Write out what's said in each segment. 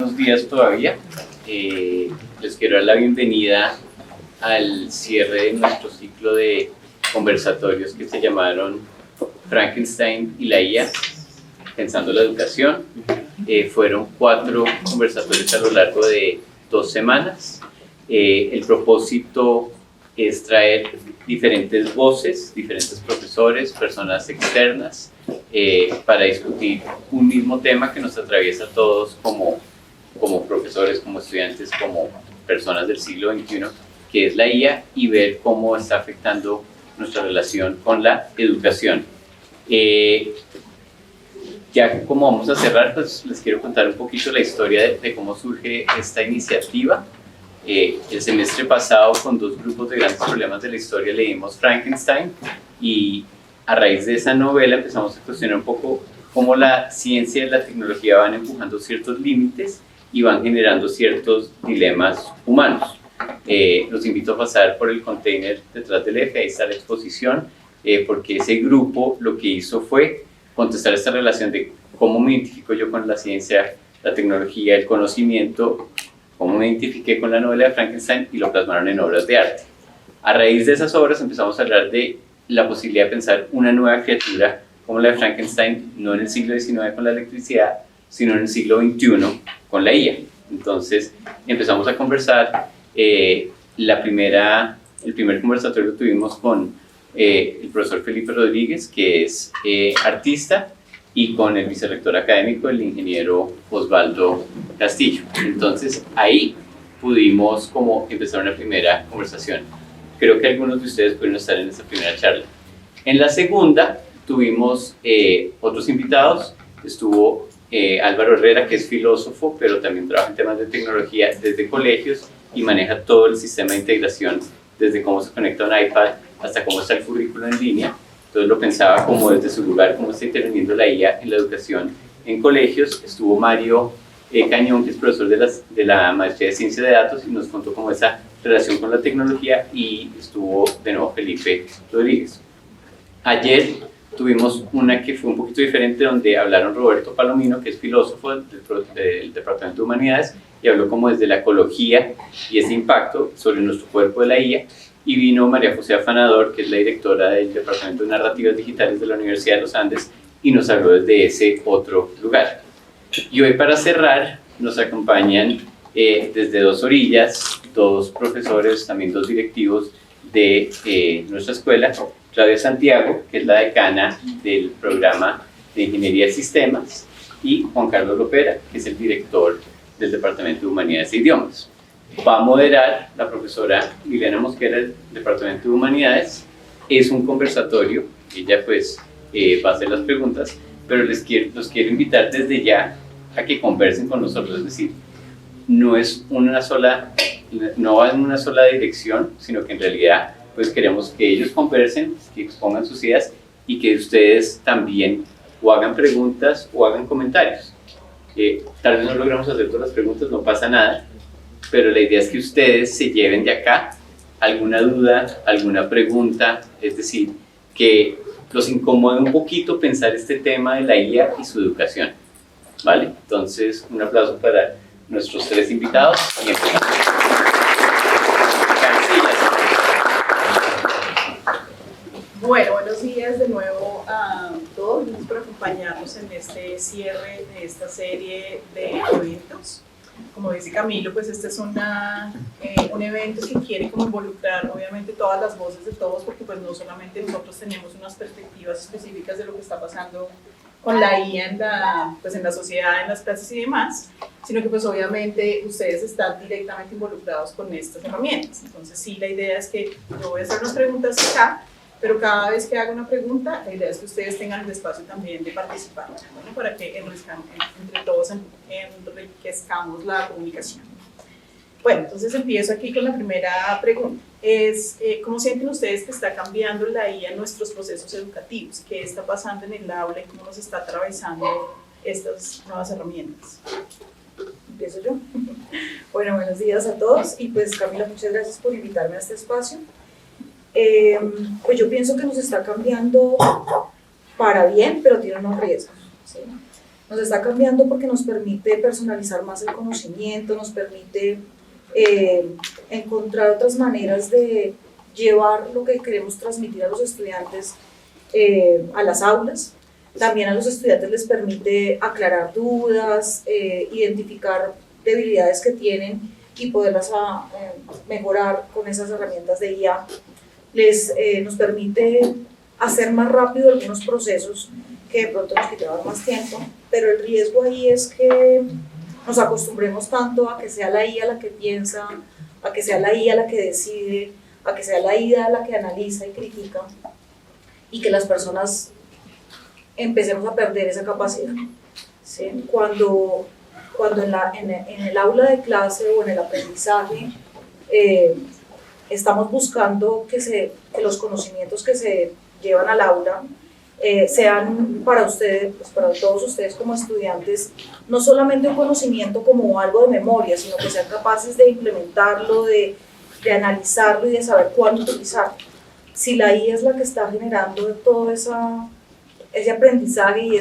Buenos días todavía. Les quiero dar la bienvenida al cierre de nuestro ciclo de conversatorios que se llamaron Frankenstein y la IA, pensando la educación. Fueron 4 conversatorios a lo largo de 2 semanas. El propósito es traer diferentes voces, diferentes profesores, personas externas, para discutir un mismo tema que nos atraviesa a todos como profesores, como estudiantes, como personas del siglo XXI, que es la IA, y ver cómo está afectando nuestra relación con la educación. Ya como vamos a cerrar, pues les quiero contar un poquito la historia de cómo surge esta iniciativa. El semestre pasado, con 2 grupos de grandes problemas de la historia, leímos Frankenstein, y a raíz de esa novela empezamos a cuestionar un poco cómo la ciencia y la tecnología van empujando ciertos límites y van generando ciertos dilemas humanos. Los invito a pasar por el container detrás del eje, ahí está la exposición, porque ese grupo lo que hizo fue contestar esta relación de cómo me identifico yo con la ciencia, la tecnología, el conocimiento, cómo me identifiqué con la novela de Frankenstein, y lo plasmaron en obras de arte. A raíz de esas obras empezamos a hablar de la posibilidad de pensar una nueva criatura como la de Frankenstein, no en el siglo XIX con la electricidad, sino en el siglo XXI con la IA. Entonces empezamos a conversar. El primer conversatorio lo tuvimos con el profesor Felipe Rodríguez, que es artista, y con el vicerrector académico, el ingeniero Osvaldo Castillo. Entonces ahí pudimos como empezar una primera conversación. Creo que algunos de ustedes pudieron estar en esa primera charla. En la segunda tuvimos otros invitados. Estuvo Álvaro Herrera, que es filósofo, pero también trabaja en temas de tecnología desde colegios y maneja todo el sistema de integración, desde cómo se conecta un iPad hasta cómo está el currículo en línea. Entonces lo pensaba como desde su lugar, cómo está interviniendo la IA en la educación en colegios. Estuvo Mario Cañón, que es profesor de la maestría de ciencia de datos, y nos contó cómo esa relación con la tecnología, y estuvo de nuevo Felipe Rodríguez. Ayer tuvimos una que fue un poquito diferente, donde hablaron Roberto Palomino, que es filósofo del Departamento de Humanidades, y habló como desde la ecología y ese impacto sobre nuestro cuerpo de la IA. Y vino María José Afanador, que es la directora del Departamento de Narrativas Digitales de la Universidad de los Andes, y nos habló desde ese otro lugar. Y hoy, para cerrar, nos acompañan desde 2 orillas, 2 profesores, también 2 directivos de nuestra escuela: Claudia Santiago, que es la decana del programa de Ingeniería de Sistemas, y Juan Carlos Lopera, que es el director del Departamento de Humanidades e Idiomas. Va a moderar la profesora Liliana Mosquera, del Departamento de Humanidades. Es un conversatorio, ella pues va a hacer las preguntas, pero los quiero invitar desde ya a que conversen con nosotros. Es decir, no va en una sola dirección, sino que en realidad pues queremos que ellos conversen, que expongan sus ideas, y que ustedes también o hagan preguntas o hagan comentarios. Tal vez no logramos hacer todas las preguntas, no pasa nada, pero la idea es que ustedes se lleven de acá alguna duda, alguna pregunta, es decir, que los incomode un poquito pensar este tema de la IA y su educación, ¿vale? Entonces, un aplauso para nuestros 3 invitados y empezamos. Bueno, buenos días de nuevo a todos. Gracias por acompañarnos en este cierre de esta serie de eventos. Como dice Camilo, pues este es un evento que quiere como involucrar obviamente todas las voces de todos, porque pues no solamente nosotros tenemos unas perspectivas específicas de lo que está pasando con la IA en la sociedad, en las clases y demás, sino que pues obviamente ustedes están directamente involucrados con estas herramientas. Entonces sí, la idea es que yo voy a hacer unas preguntas acá, pero cada vez que haga una pregunta, la idea es que ustedes tengan el espacio también de participar, ¿no? Para que entre todos enriquezcamos la comunicación. Bueno, entonces empiezo aquí con la primera pregunta. ¿Cómo sienten ustedes que está cambiando la IA en nuestros procesos educativos? ¿Qué está pasando en el aula y cómo nos está atravesando estas nuevas herramientas? Empiezo yo. Bueno, buenos días a todos, y pues Camila, muchas gracias por invitarme a este espacio. Pues yo pienso que nos está cambiando para bien, pero tiene unos riesgos, ¿sí? Nos está cambiando porque nos permite personalizar más el conocimiento, nos permite encontrar otras maneras de llevar lo que queremos transmitir a los estudiantes a las aulas. También a los estudiantes les permite aclarar dudas, identificar debilidades que tienen y poderlas mejorar con esas herramientas de IA. Nos permite hacer más rápido algunos procesos que de pronto nos quitaban más tiempo, pero el riesgo ahí es que nos acostumbremos tanto a que sea la IA la que piensa, a que sea la IA la que decide, a que sea la IA la que analiza y critica, y que las personas empecemos a perder esa capacidad. ¿Sí? Cuando en el aula de clase o en el aprendizaje estamos buscando que los conocimientos que se llevan al aula sean para ustedes, pues para todos ustedes como estudiantes, no solamente un conocimiento como algo de memoria, sino que sean capaces de implementarlo, de analizarlo y de saber cuándo utilizarlo. Si la IA es la que está generando todo ese aprendizaje y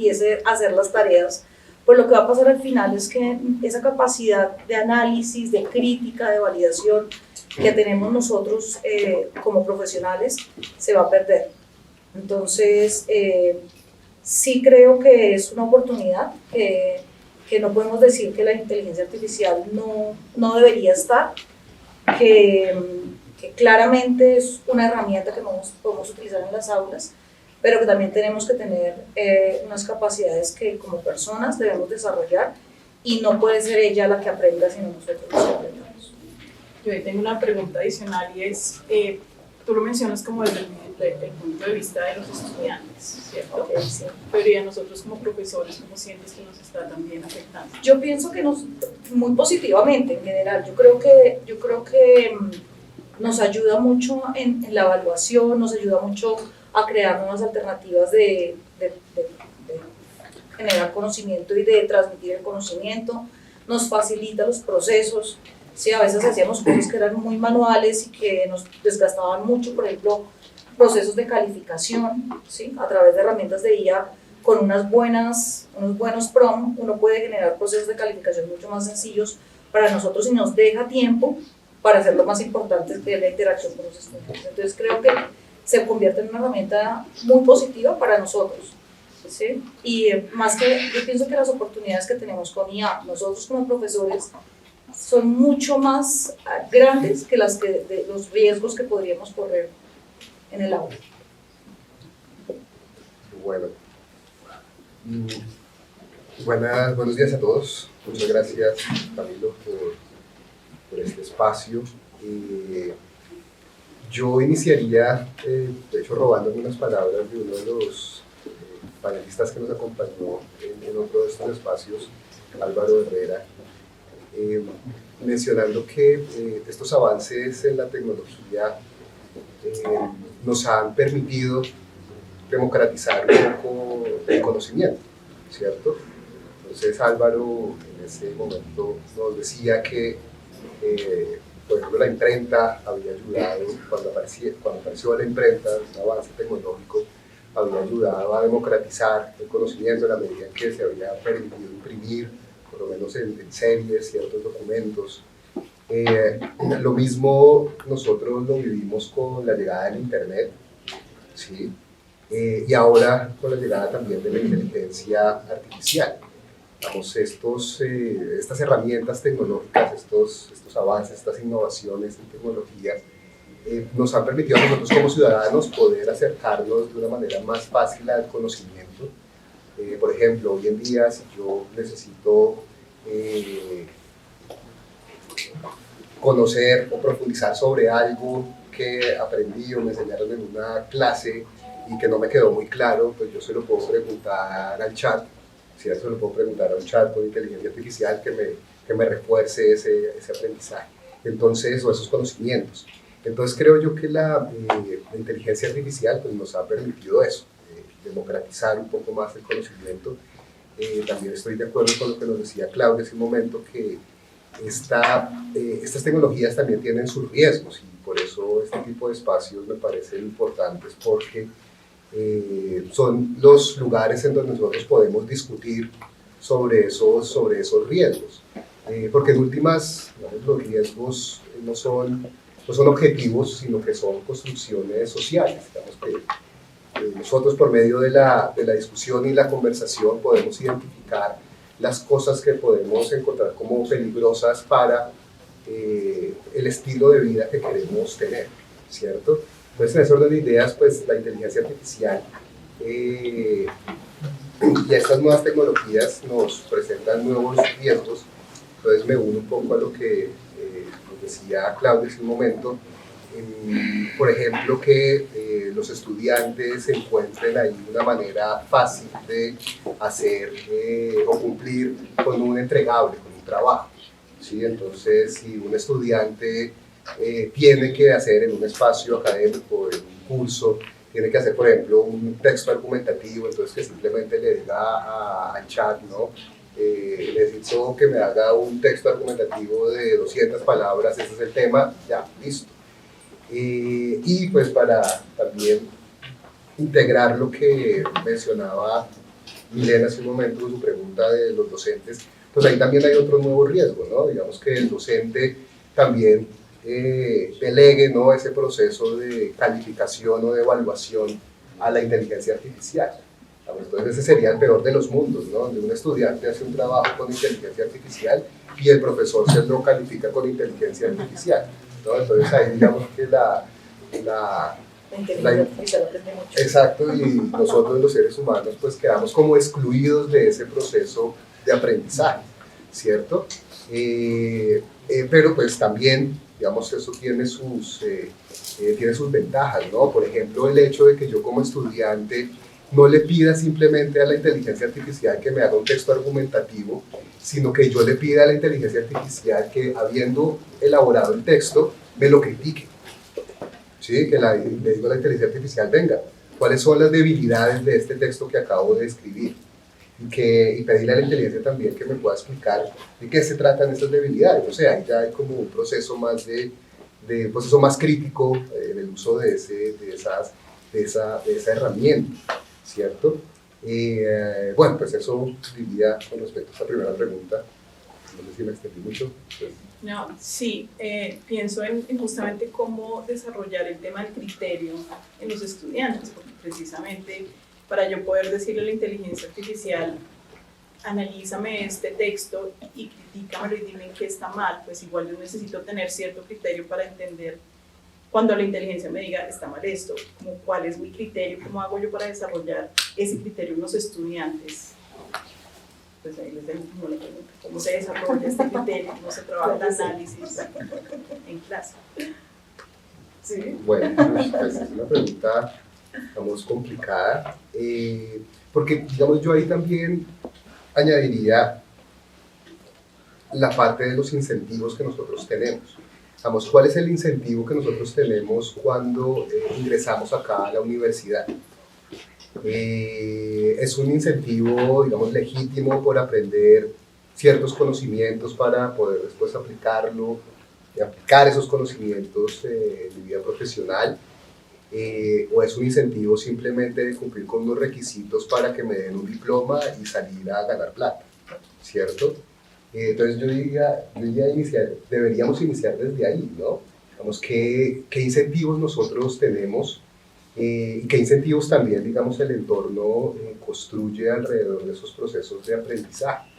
ese hacer las tareas, pues lo que va a pasar al final es que esa capacidad de análisis, de crítica, de validación que tenemos nosotros como profesionales se va a perder. Entonces, sí creo que es una oportunidad, que no podemos decir que la inteligencia artificial no debería estar, que claramente es una herramienta que podemos utilizar en las aulas, pero que también tenemos que tener unas capacidades que como personas debemos desarrollar y no puede ser ella la que aprenda, sino nosotros los que aprendamos. Yo ahí tengo una pregunta adicional y es, tú lo mencionas como desde el punto de vista de los estudiantes, ¿cierto? Okay, sí. Pero y a nosotros como profesores, ¿cómo sientes que nos está también afectando? Yo pienso que muy positivamente en general. Yo creo que nos ayuda mucho en la evaluación, nos ayuda mucho a crear nuevas alternativas de generar conocimiento y de transmitir el conocimiento, nos facilita los procesos. Sí, a veces hacíamos cosas que eran muy manuales y que nos desgastaban mucho, por ejemplo, procesos de calificación, ¿sí? A través de herramientas de IA, con unos buenos prompts, uno puede generar procesos de calificación mucho más sencillos para nosotros y nos deja tiempo para hacer lo más importante, que es la interacción con los estudiantes. Entonces creo que se convierte en una herramienta muy positiva para nosotros, ¿sí? Y más que, yo pienso que las oportunidades que tenemos con IA, nosotros como profesores, son mucho más grandes que los riesgos que podríamos correr en el aula. Bueno, buenos días a todos. Muchas gracias, Camilo, por este espacio. Yo iniciaría, de hecho, robándome unas palabras de uno de los panelistas que nos acompañó en otro de estos espacios, Álvaro Herrera, mencionando que estos avances en la tecnología nos han permitido democratizar un poco el conocimiento, ¿cierto? Entonces Álvaro en ese momento nos decía que, por ejemplo, la imprenta había ayudado, cuando apareció la imprenta, un avance tecnológico, había ayudado a democratizar el conocimiento en la medida en que se había permitido imprimir, por lo menos en series, ciertos documentos. Lo mismo nosotros lo vivimos con la llegada del Internet, ¿sí? Y ahora con la llegada también de la inteligencia artificial. Vamos, estas herramientas tecnológicas, estos avances, estas innovaciones en tecnología nos han permitido a nosotros como ciudadanos poder acercarnos de una manera más fácil al conocimiento. Por ejemplo, hoy en día si yo necesito conocer o profundizar sobre algo que aprendí o me enseñaron en una clase y que no me quedó muy claro, pues yo se lo puedo preguntar al chat, ¿cierto? Se lo puedo preguntar a un chat con inteligencia artificial que me refuerce ese aprendizaje, entonces, o esos conocimientos. Entonces creo yo que la inteligencia artificial pues, nos ha permitido eso, democratizar un poco más el conocimiento. También estoy de acuerdo con lo que nos decía Claudia hace un momento, que estas tecnologías también tienen sus riesgos y por eso este tipo de espacios me parecen importantes, porque son los lugares en donde nosotros podemos discutir sobre esos riesgos. Porque en últimas, digamos, los riesgos no son objetivos, sino que son construcciones sociales. Digamos que nosotros por medio de la discusión y la conversación podemos identificar las cosas que podemos encontrar como peligrosas para el estilo de vida que queremos tener, ¿cierto? Entonces, en ese orden de ideas, pues la inteligencia artificial y estas nuevas tecnologías nos presentan nuevos riesgos. Entonces me uno un poco a lo que nos decía Claudia hace un momento. Por ejemplo, que los estudiantes encuentren ahí una manera fácil de hacer o cumplir con un entregable, con un trabajo, ¿sí? Entonces, si un estudiante tiene que hacer en un espacio académico, en un curso, tiene que hacer, por ejemplo, un texto argumentativo, entonces que simplemente le diga al chat, ¿no? Necesito que me haga un texto argumentativo de 200 palabras, ese es el tema, ya, listo. Y pues para también integrar lo que mencionaba Milena hace un momento en su pregunta de los docentes, pues ahí también hay otro nuevo riesgo, ¿no? Digamos que el docente también delegue, ¿no?, ese proceso de calificación o de evaluación a la inteligencia artificial. Entonces ese sería el peor de los mundos, ¿no? Donde un estudiante hace un trabajo con inteligencia artificial y el profesor se lo califica con inteligencia artificial, ¿no? Entonces ahí digamos que la inteligencia artificial aprende mucho. Exacto, y nosotros los seres humanos pues quedamos como excluidos de ese proceso de aprendizaje, ¿cierto? Pero pues también, digamos, eso tiene sus ventajas, ¿no? Por ejemplo, el hecho de que yo como estudiante no le pida simplemente a la inteligencia artificial que me haga un texto argumentativo, sino que yo le pida a la inteligencia artificial que, habiendo elaborado el texto, me lo critique. ¿Sí? Que le digo a la inteligencia artificial, venga, ¿cuáles son las debilidades de este texto que acabo de escribir? Y pedirle a la inteligencia también que me pueda explicar de qué se tratan estas debilidades. O sea, ahí ya hay como un proceso más un proceso más crítico en el uso de esa herramienta, ¿cierto? Bueno, pues eso diría con respecto a esta primera pregunta. No sé si me extendí mucho. Pues. No, sí, pienso en justamente cómo desarrollar el tema del criterio en los estudiantes, porque precisamente para yo poder decirle a la inteligencia artificial, analízame este texto y critícamelo y dime en qué está mal, pues igual yo necesito tener cierto criterio para entender cuando la inteligencia me diga, está mal esto, como cuál es mi criterio, cómo hago yo para desarrollar ese criterio en los estudiantes. Pues ahí les dejo como la pregunta, ¿cómo se desarrolla este criterio? ¿Cómo se trabaja el análisis en clase? Sí. Bueno, pues es una pregunta, digamos, complicada, porque, digamos, yo ahí también añadiría la parte de los incentivos que nosotros tenemos. Digamos, ¿cuál es el incentivo que nosotros tenemos cuando ingresamos acá a la universidad? Es un incentivo, digamos, legítimo por aprender ciertos conocimientos para poder después aplicarlo, aplicar esos conocimientos en mi vida profesional, o es un incentivo simplemente de cumplir con unos requisitos para que me den un diploma y salir a ganar plata, ¿cierto? Entonces yo diría deberíamos iniciar desde ahí, ¿no? Digamos, ¿qué incentivos nosotros tenemos? Y qué incentivos también, digamos, el entorno construye alrededor de esos procesos de aprendizaje.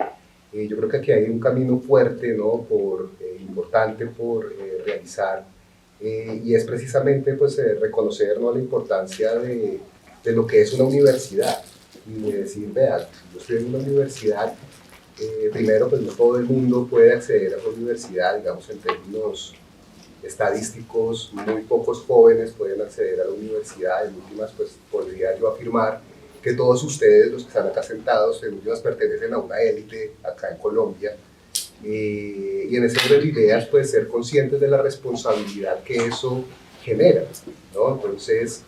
Yo creo que aquí hay un camino fuerte, ¿no? Importante por realizar, y es precisamente pues, reconocer, ¿no?, la importancia de lo que es una universidad y decir, vea, yo estoy en una universidad, primero pues no todo el mundo puede acceder a la universidad, digamos, en términos estadísticos, muy pocos jóvenes pueden acceder a la universidad. En últimas, pues podría yo afirmar que todos ustedes, los que están acá sentados, en últimas pertenecen a una élite acá en Colombia, y en ese orden de ideas, pues ser conscientes de la responsabilidad que eso genera, ¿no? Entonces,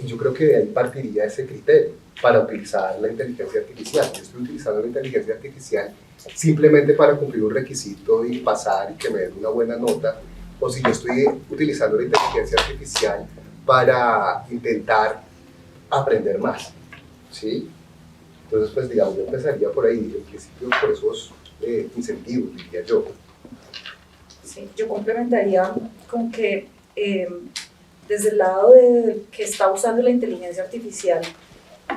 yo creo que de ahí partiría ese criterio para utilizar la inteligencia artificial. Yo estoy utilizando la inteligencia artificial simplemente para cumplir un requisito y pasar y que me den una buena nota, o si yo estoy utilizando la inteligencia artificial para intentar aprender más, ¿sí? Entonces, pues digamos, yo empezaría por ahí, en principio por esos incentivos, diría yo. Sí, yo complementaría con que desde el lado de que está usando la inteligencia artificial,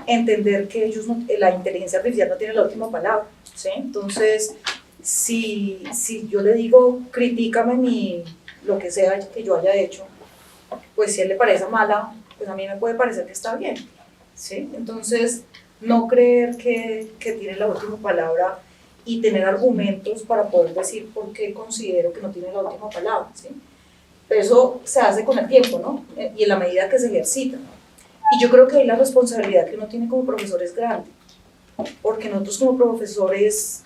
entender que la inteligencia artificial no tiene la última palabra, ¿sí? Entonces, si yo le digo, critícame lo que sea que yo haya hecho, pues si a él le parece mala, pues a mí me puede parecer que está bien, ¿sí? Entonces, no creer que tiene la última palabra y tener argumentos para poder decir por qué considero que no tiene la última palabra, ¿sí? Pero eso se hace con el tiempo, ¿no? Y en la medida que se ejercita. Y yo creo que ahí la responsabilidad que uno tiene como profesor es grande, porque nosotros como profesores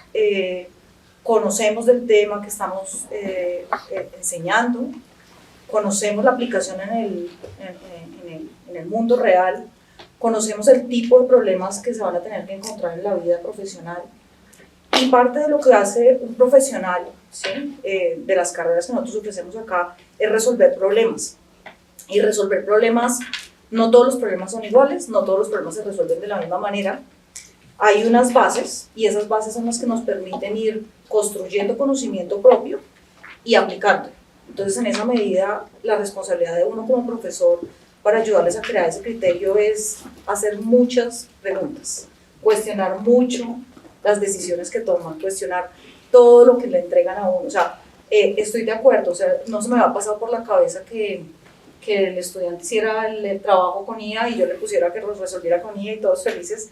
conocemos del tema que estamos enseñando, conocemos la aplicación en el mundo real, conocemos el tipo de problemas que se van a tener que encontrar en la vida profesional. Y parte de lo que hace un profesional, ¿sí? De las carreras que nosotros ofrecemos acá, es resolver problemas. Y resolver problemas, no todos los problemas son iguales, no todos los problemas se resuelven de la misma manera. Hay unas bases, y esas bases son las que nos permiten ir construyendo conocimiento propio y aplicándolo. Entonces, en esa medida, la responsabilidad de uno como profesor para ayudarles a crear ese criterio es hacer muchas preguntas, cuestionar mucho las decisiones que toman, cuestionar todo lo que le entregan a uno. O sea, estoy de acuerdo, o sea, no se me va a pasar por la cabeza que el estudiante hiciera el trabajo con IA y yo le pusiera que lo resolviera con IA y todos felices.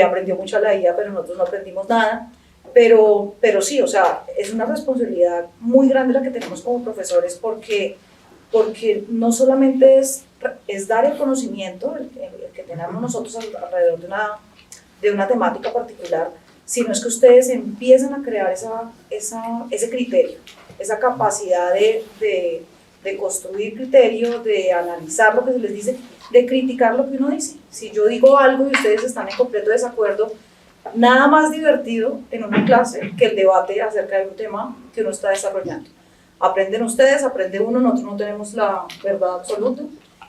Aprendió mucho a la IA, pero nosotros no aprendimos nada. Pero sí, o sea, es una responsabilidad muy grande la que tenemos como profesores porque no solamente es dar el conocimiento, el que tenemos nosotros alrededor de una temática particular, sino es que ustedes empiezan a crear ese criterio, esa capacidad de construir criterio, de analizar lo que se les dice, de criticar lo que uno dice. Si yo digo algo y ustedes están en completo desacuerdo, nada más divertido en una clase que el debate acerca de un tema que uno está desarrollando. Aprenden ustedes, aprende uno, nosotros no tenemos la verdad absoluta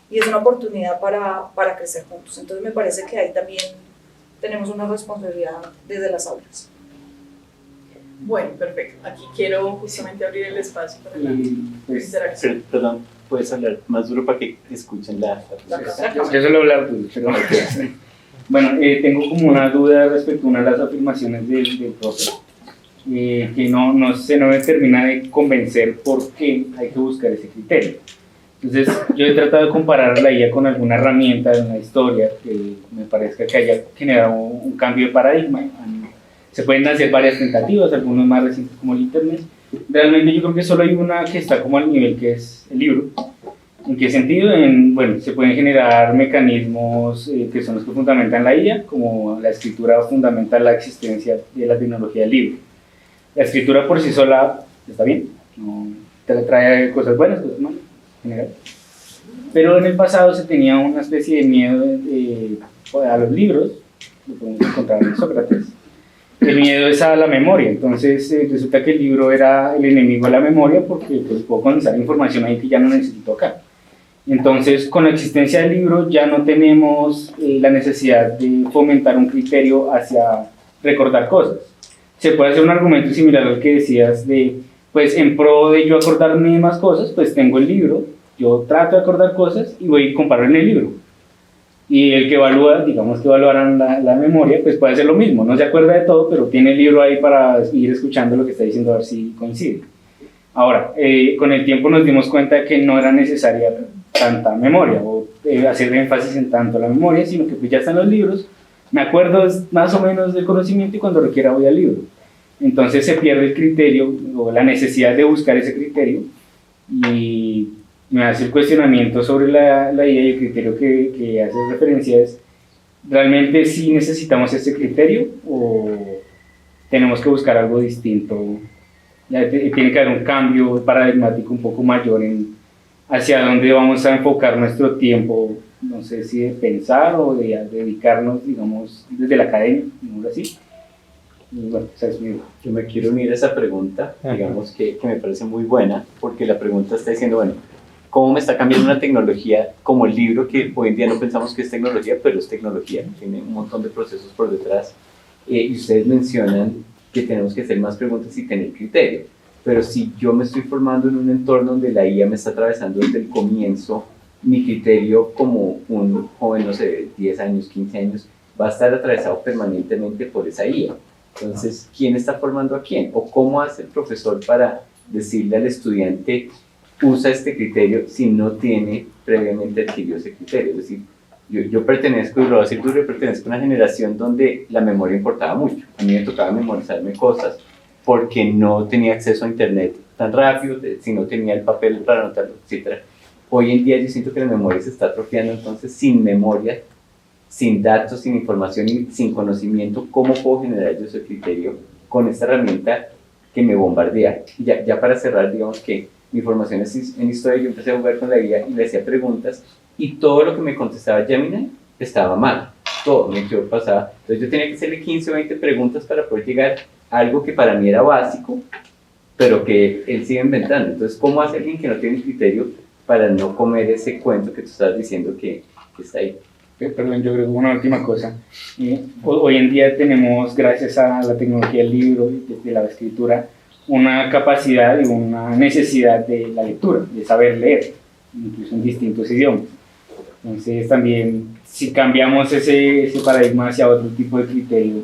y es una oportunidad para crecer juntos. Entonces me parece que ahí también tenemos una responsabilidad desde las aulas. Bueno, perfecto. Aquí quiero justamente abrir el espacio para la interacción. Perdón, puedes hablar más duro para que escuchen la Yo suelo hablar duro, pero bueno, tengo como una duda respecto a una de las afirmaciones del profe, que no me termina de convencer por qué hay que buscar ese criterio. Entonces, yo he tratado de comparar la IA con alguna herramienta de una historia que me parezca que haya generado un cambio de paradigma. Se pueden hacer varias tentativas, algunos más recientes como el Internet. Realmente yo creo que solo hay una que está como al nivel que es el libro. ¿En qué sentido? Bueno, se pueden generar mecanismos que son los que fundamentan la IA, como la escritura fundamenta la existencia de la tecnología del libro. La escritura por sí sola está bien, no te trae cosas buenas, cosas malas, en general. Pero en el pasado se tenía una especie de miedo a los libros, lo podemos encontrar en Sócrates. El miedo es a la memoria, entonces resulta que el libro era el enemigo de la memoria porque pues, puedo condensar información ahí que ya no necesito acá. Entonces, con la existencia del libro ya no tenemos la necesidad de fomentar un criterio hacia recordar cosas. Se puede hacer un argumento similar al que decías pues en pro de yo acordarme de más cosas, pues tengo el libro, yo trato de acordar cosas y voy a compararlo en el libro. Y el que evalúa, digamos que evaluarán la memoria, pues puede hacer lo mismo, no se acuerda de todo, pero tiene el libro ahí para ir escuchando lo que está diciendo a ver si coincide. Ahora, con el tiempo nos dimos cuenta de que no era necesaria tanta memoria o hacer énfasis en tanto la memoria, sino que pues ya están los libros, me acuerdo más o menos del conocimiento y cuando requiera voy al libro. Entonces se pierde el criterio o la necesidad de buscar ese criterio y me hace el cuestionamiento sobre la IA y el criterio que hace referencia es, ¿realmente sí necesitamos ese criterio o tenemos que buscar algo distinto? Ya tiene que haber un cambio paradigmático un poco mayor hacia dónde vamos a enfocar nuestro tiempo, no sé si de pensar o de dedicarnos, digamos, desde la academia, digamos así. Y bueno, esa es mi duda. Yo me quiero unir a esa pregunta, digamos que me parece muy buena, porque la pregunta está diciendo, bueno, cómo me está cambiando una tecnología como el libro, que hoy en día no pensamos que es tecnología, pero es tecnología, tiene un montón de procesos por detrás. Y ustedes mencionan que tenemos que hacer más preguntas y tener criterio, pero si yo me estoy formando en un entorno donde la IA me está atravesando desde el comienzo, mi criterio como un joven, no sé, 10 años, 15 años, va a estar atravesado permanentemente por esa IA. Entonces, ¿quién está formando a quién? ¿O cómo hace el profesor para decirle al estudiante, usa este criterio si no tiene previamente adquirido ese criterio? Es decir, yo pertenezco, y lo voy a decir duro, yo pertenezco a una generación donde la memoria importaba mucho. A mí me tocaba memorizarme cosas porque no tenía acceso a internet tan rápido, si no tenía el papel para anotarlo, etc. Hoy en día yo siento que la memoria se está atrofiando, entonces sin memoria, sin datos, sin información y sin conocimiento, ¿cómo puedo generar yo ese criterio con esta herramienta que me bombardea? Ya para cerrar, digamos que mi formación es en historia, yo empecé a jugar con la guía y le hacía preguntas y todo lo que me contestaba Gemini estaba mal, todo me pasaba. Entonces yo tenía que hacerle 15 o 20 preguntas para poder llegar a algo que para mí era básico, pero que él sigue inventando. Entonces, ¿cómo hace alguien que no tiene criterio para no comer ese cuento que tú estás diciendo que está ahí? Perdón, yo creo que una última cosa. Hoy en día tenemos, gracias a la tecnología del libro y de la escritura, una capacidad y una necesidad de la lectura, de saber leer, incluso en distintos idiomas. Entonces también, si cambiamos ese paradigma hacia otro tipo de criterio,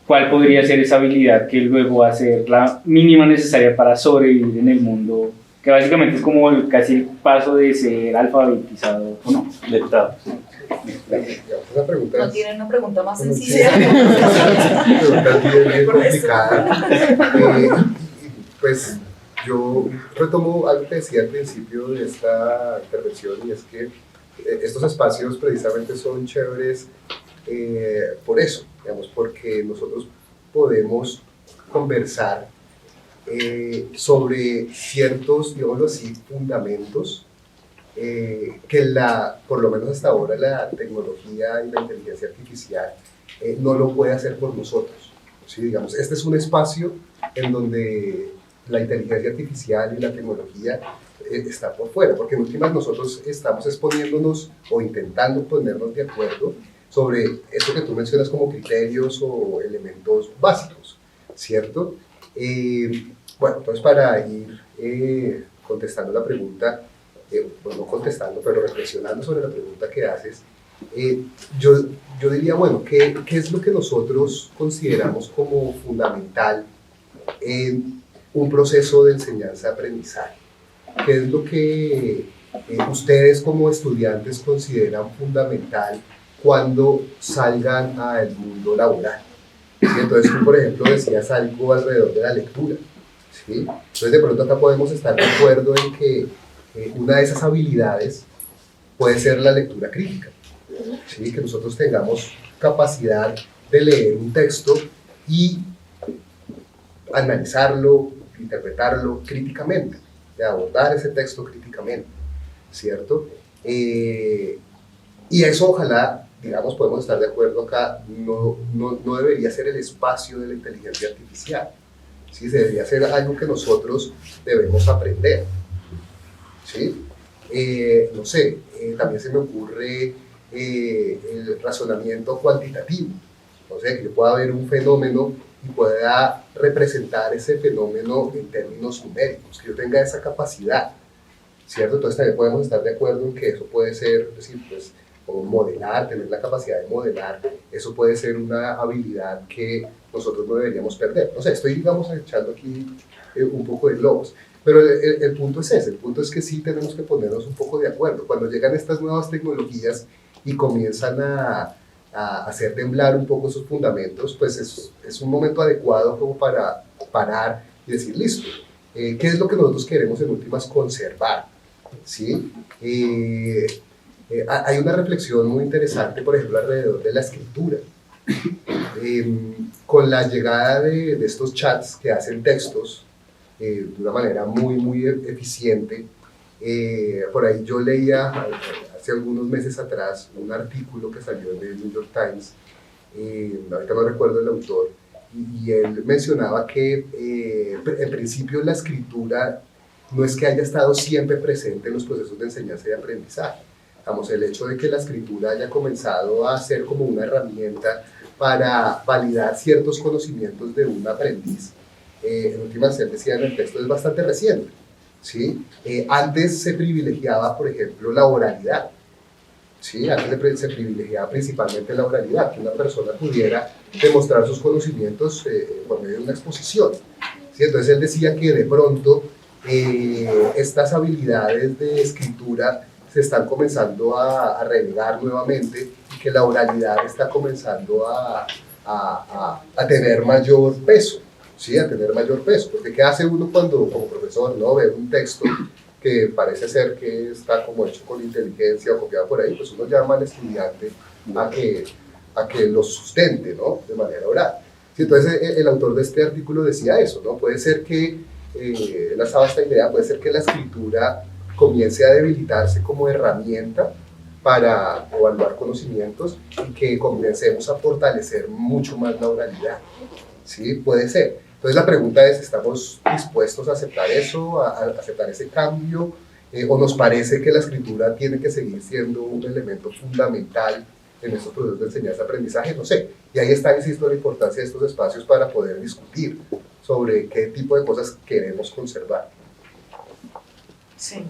¿cuál podría ser esa habilidad que luego va a ser la mínima necesaria para sobrevivir en el mundo? Que básicamente es como casi el paso de ser alfabetizado o no, letrado. Una pregunta ¿No es, tienen una pregunta más sí, sencilla? una pregunta bien complicada. Pues yo retomo algo que decía al principio de esta intervención, y es que estos espacios precisamente son chéveres por eso, digamos, porque nosotros podemos conversar sobre ciertos, digámoslo así, fundamentos que por lo menos hasta ahora la tecnología y la inteligencia artificial no lo puede hacer por nosotros. ¿Sí? Digamos, este es un espacio en donde la inteligencia artificial y la tecnología está por fuera, porque en últimas nosotros estamos exponiéndonos o intentando ponernos de acuerdo sobre esto que tú mencionas como criterios o elementos básicos, ¿cierto? Bueno, entonces para ir contestando la pregunta, bueno, no contestando, pero reflexionando sobre la pregunta que haces, yo diría, bueno, ¿qué es lo que nosotros consideramos como fundamental en un proceso de enseñanza-aprendizaje? ¿Qué es lo que ustedes como estudiantes consideran fundamental cuando salgan al mundo laboral? ¿Sí? Entonces tú, por ejemplo, decías algo alrededor de la lectura, ¿sí? Entonces de pronto acá podemos estar de acuerdo en que una de esas habilidades puede ser la lectura crítica, ¿sí? Que nosotros tengamos capacidad de leer un texto y analizarlo, interpretarlo críticamente, de abordar ese texto críticamente, ¿cierto? Y eso ojalá, digamos, podemos estar de acuerdo acá, no debería ser el espacio de la inteligencia artificial, ¿sí? Debería ser algo que nosotros debemos aprender, ¿sí? No sé, también se me ocurre el razonamiento cuantitativo, o sea, que yo pueda ver un fenómeno y pueda representar ese fenómeno en términos numéricos, que yo tenga esa capacidad, ¿cierto? Entonces también podemos estar de acuerdo en que eso puede ser, es decir, pues, o modelar, tener la capacidad de modelar, eso puede ser una habilidad que nosotros no deberíamos perder. No sé, estoy, digamos, echando aquí un poco de globos, pero el punto es ese, el punto es que sí tenemos que ponernos un poco de acuerdo. Cuando llegan estas nuevas tecnologías y comienzan a hacer temblar un poco sus fundamentos, pues es un momento adecuado como para parar y decir, listo, ¿qué es lo que nosotros queremos en últimas conservar? ¿Sí? Hay una reflexión muy interesante, por ejemplo, alrededor de la escritura. Con la llegada de estos chats que hacen textos de una manera muy eficiente, por ahí yo leía hace algunos meses atrás un artículo que salió en el New York Times, ahorita no recuerdo el autor, y él mencionaba que en principio la escritura no es que haya estado siempre presente en los procesos de enseñanza y aprendizaje. Digamos, el hecho de que la escritura haya comenzado a ser como una herramienta para validar ciertos conocimientos de un aprendiz, en última instancia decía en el texto, es bastante reciente, ¿sí? Antes se privilegiaba, por ejemplo, la oralidad, ¿sí? Antes se privilegiaba principalmente la oralidad, que una persona pudiera demostrar sus conocimientos por medio de una exposición, ¿sí? Entonces él decía que de pronto estas habilidades de escritura se están comenzando a relegar nuevamente y que la oralidad está comenzando a tener mayor peso, ¿sí? A tener mayor peso, porque ¿qué hace uno cuando como profesor, no, ve un texto que parece ser que está como hecho con inteligencia o copiado por ahí? Pues uno llama al estudiante a que lo sustente, ¿no? De manera oral. Sí, entonces el autor de este artículo decía eso, ¿no? Puede ser que, él lanzaba esta idea, puede ser que la escritura comience a debilitarse como herramienta para evaluar conocimientos y que comencemos a fortalecer mucho más la oralidad, ¿sí? Puede ser. Entonces la pregunta es, ¿estamos dispuestos a aceptar eso, a aceptar ese cambio? ¿O nos parece que la escritura tiene que seguir siendo un elemento fundamental en estos procesos de enseñanza-aprendizaje? No sé. Y ahí está, insisto, la importancia de estos espacios para poder discutir sobre qué tipo de cosas queremos conservar. Sí.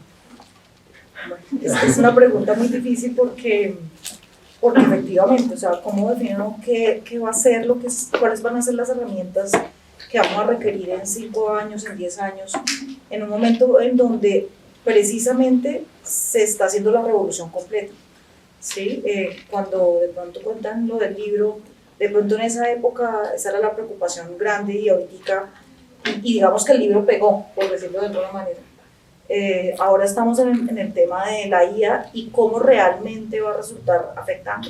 Bueno, es una pregunta muy difícil porque efectivamente, o sea, ¿cómo defino qué va a ser cuáles van a ser las herramientas que vamos a requerir en 5 años, en 10 años, en un momento en donde precisamente se está haciendo la revolución completa? ¿Sí? Cuando de pronto cuentan lo del libro, de pronto en esa época esa era la preocupación grande y ahorita, y digamos que el libro pegó, por decirlo de alguna manera. Ahora estamos en el tema de la IA y cómo realmente va a resultar afectando,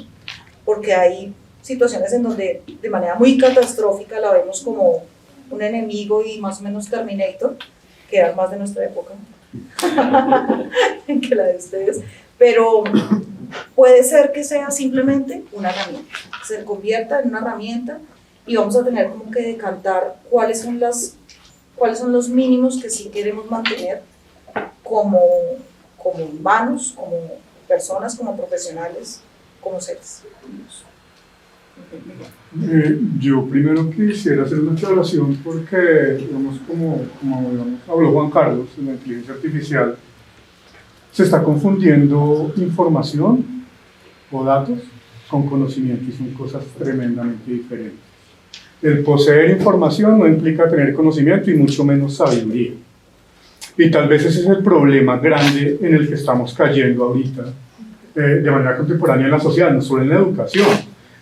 porque hay situaciones en donde de manera muy catastrófica la vemos como un enemigo y más o menos Terminator, que era más de nuestra época que la de ustedes, pero puede ser que sea simplemente una herramienta, se convierta en una herramienta y vamos a tener como que decantar cuáles son los mínimos que sí queremos mantener como humanos, como personas, como profesionales, como seres. Yo primero quisiera hacer una aclaración porque, digamos, como habló Juan Carlos, en la inteligencia artificial se está confundiendo información o datos con conocimiento y son cosas tremendamente diferentes. El poseer información no implica tener conocimiento y mucho menos sabiduría. Y tal vez ese es el problema grande en el que estamos cayendo ahorita, de manera contemporánea en la sociedad, no solo en la educación.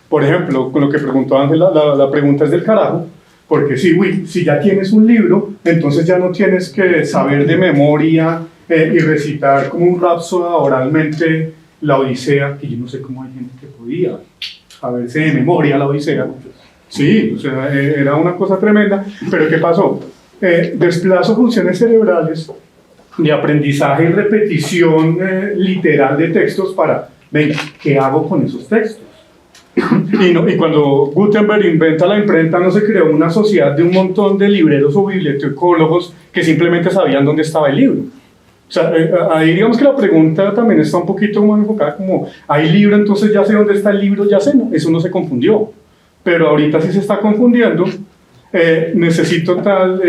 Por ejemplo, con lo que preguntó Ángel, la pregunta es del carajo, porque si ya tienes un libro, entonces ya no tienes que saber de memoria y recitar como un rapsoda oralmente la Odisea, que yo no sé cómo hay gente que podía saberse de memoria la Odisea. Sí, o sea, era una cosa tremenda, pero ¿qué pasó? Desplazo funciones cerebrales de aprendizaje y repetición literal de textos para, venga, ¿qué hago con esos textos? Y cuando Gutenberg inventa la imprenta, no se creó una sociedad de un montón de libreros o bibliotecólogos que simplemente sabían dónde estaba el libro. O sea, ahí digamos que la pregunta también está un poquito más enfocada como, ¿hay libro? Entonces ya sé dónde está el libro, ya sé, no, eso no se confundió. Pero ahorita sí se está confundiendo. Necesito tal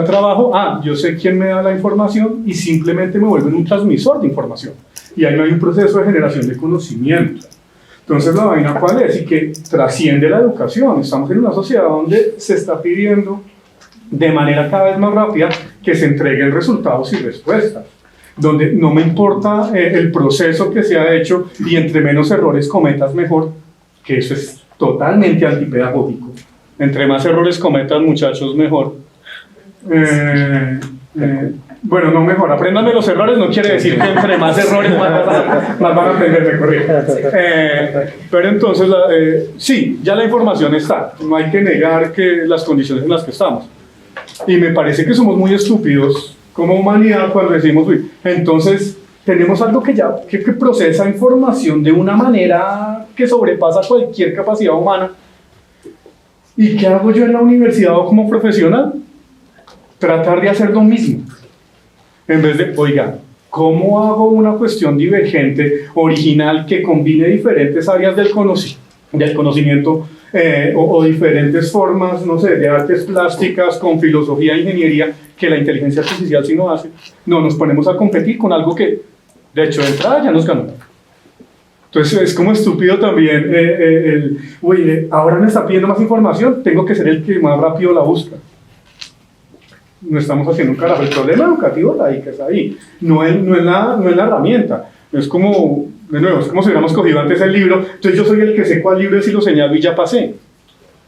trabajo, yo sé quién me da la información y simplemente me vuelven un transmisor de información y ahí no hay un proceso de generación de conocimiento. Entonces la vaina cuál es y que trasciende la educación. Estamos en una sociedad donde se está pidiendo de manera cada vez más rápida que se entreguen resultados y respuestas, donde no me importa el proceso que se ha hecho y entre menos errores cometas mejor, que eso es totalmente antipedagógico. Entre más errores cometan, muchachos, mejor. Bueno, no mejor. Aprendan de los errores no quiere decir que entre más errores más van a aprender de corregir. Pero entonces, sí, ya la información está. No hay que negar que las condiciones en las que estamos. Y me parece que somos muy estúpidos como humanidad cuando decimos, uy, entonces tenemos algo que procesa información de una manera que sobrepasa cualquier capacidad humana. ¿Y qué hago yo en la universidad o como profesional? Tratar de hacer lo mismo. En vez de, oiga, ¿cómo hago una cuestión divergente, original, que combine diferentes áreas del conocimiento o diferentes formas, no sé, de artes plásticas con filosofía e ingeniería que la inteligencia artificial sí no hace? No, nos ponemos a competir con algo que, de hecho, de entrada ya nos ganó. Entonces es como estúpido también ahora me está pidiendo más información, tengo que ser el que más rápido la busca. No estamos haciendo un carajo. El problema educativo está ahí, que está ahí. No es la herramienta. Es como, de nuevo, es como si hubiéramos cogido antes el libro, entonces yo soy el que sé cuál libro es y lo señalo y ya pasé.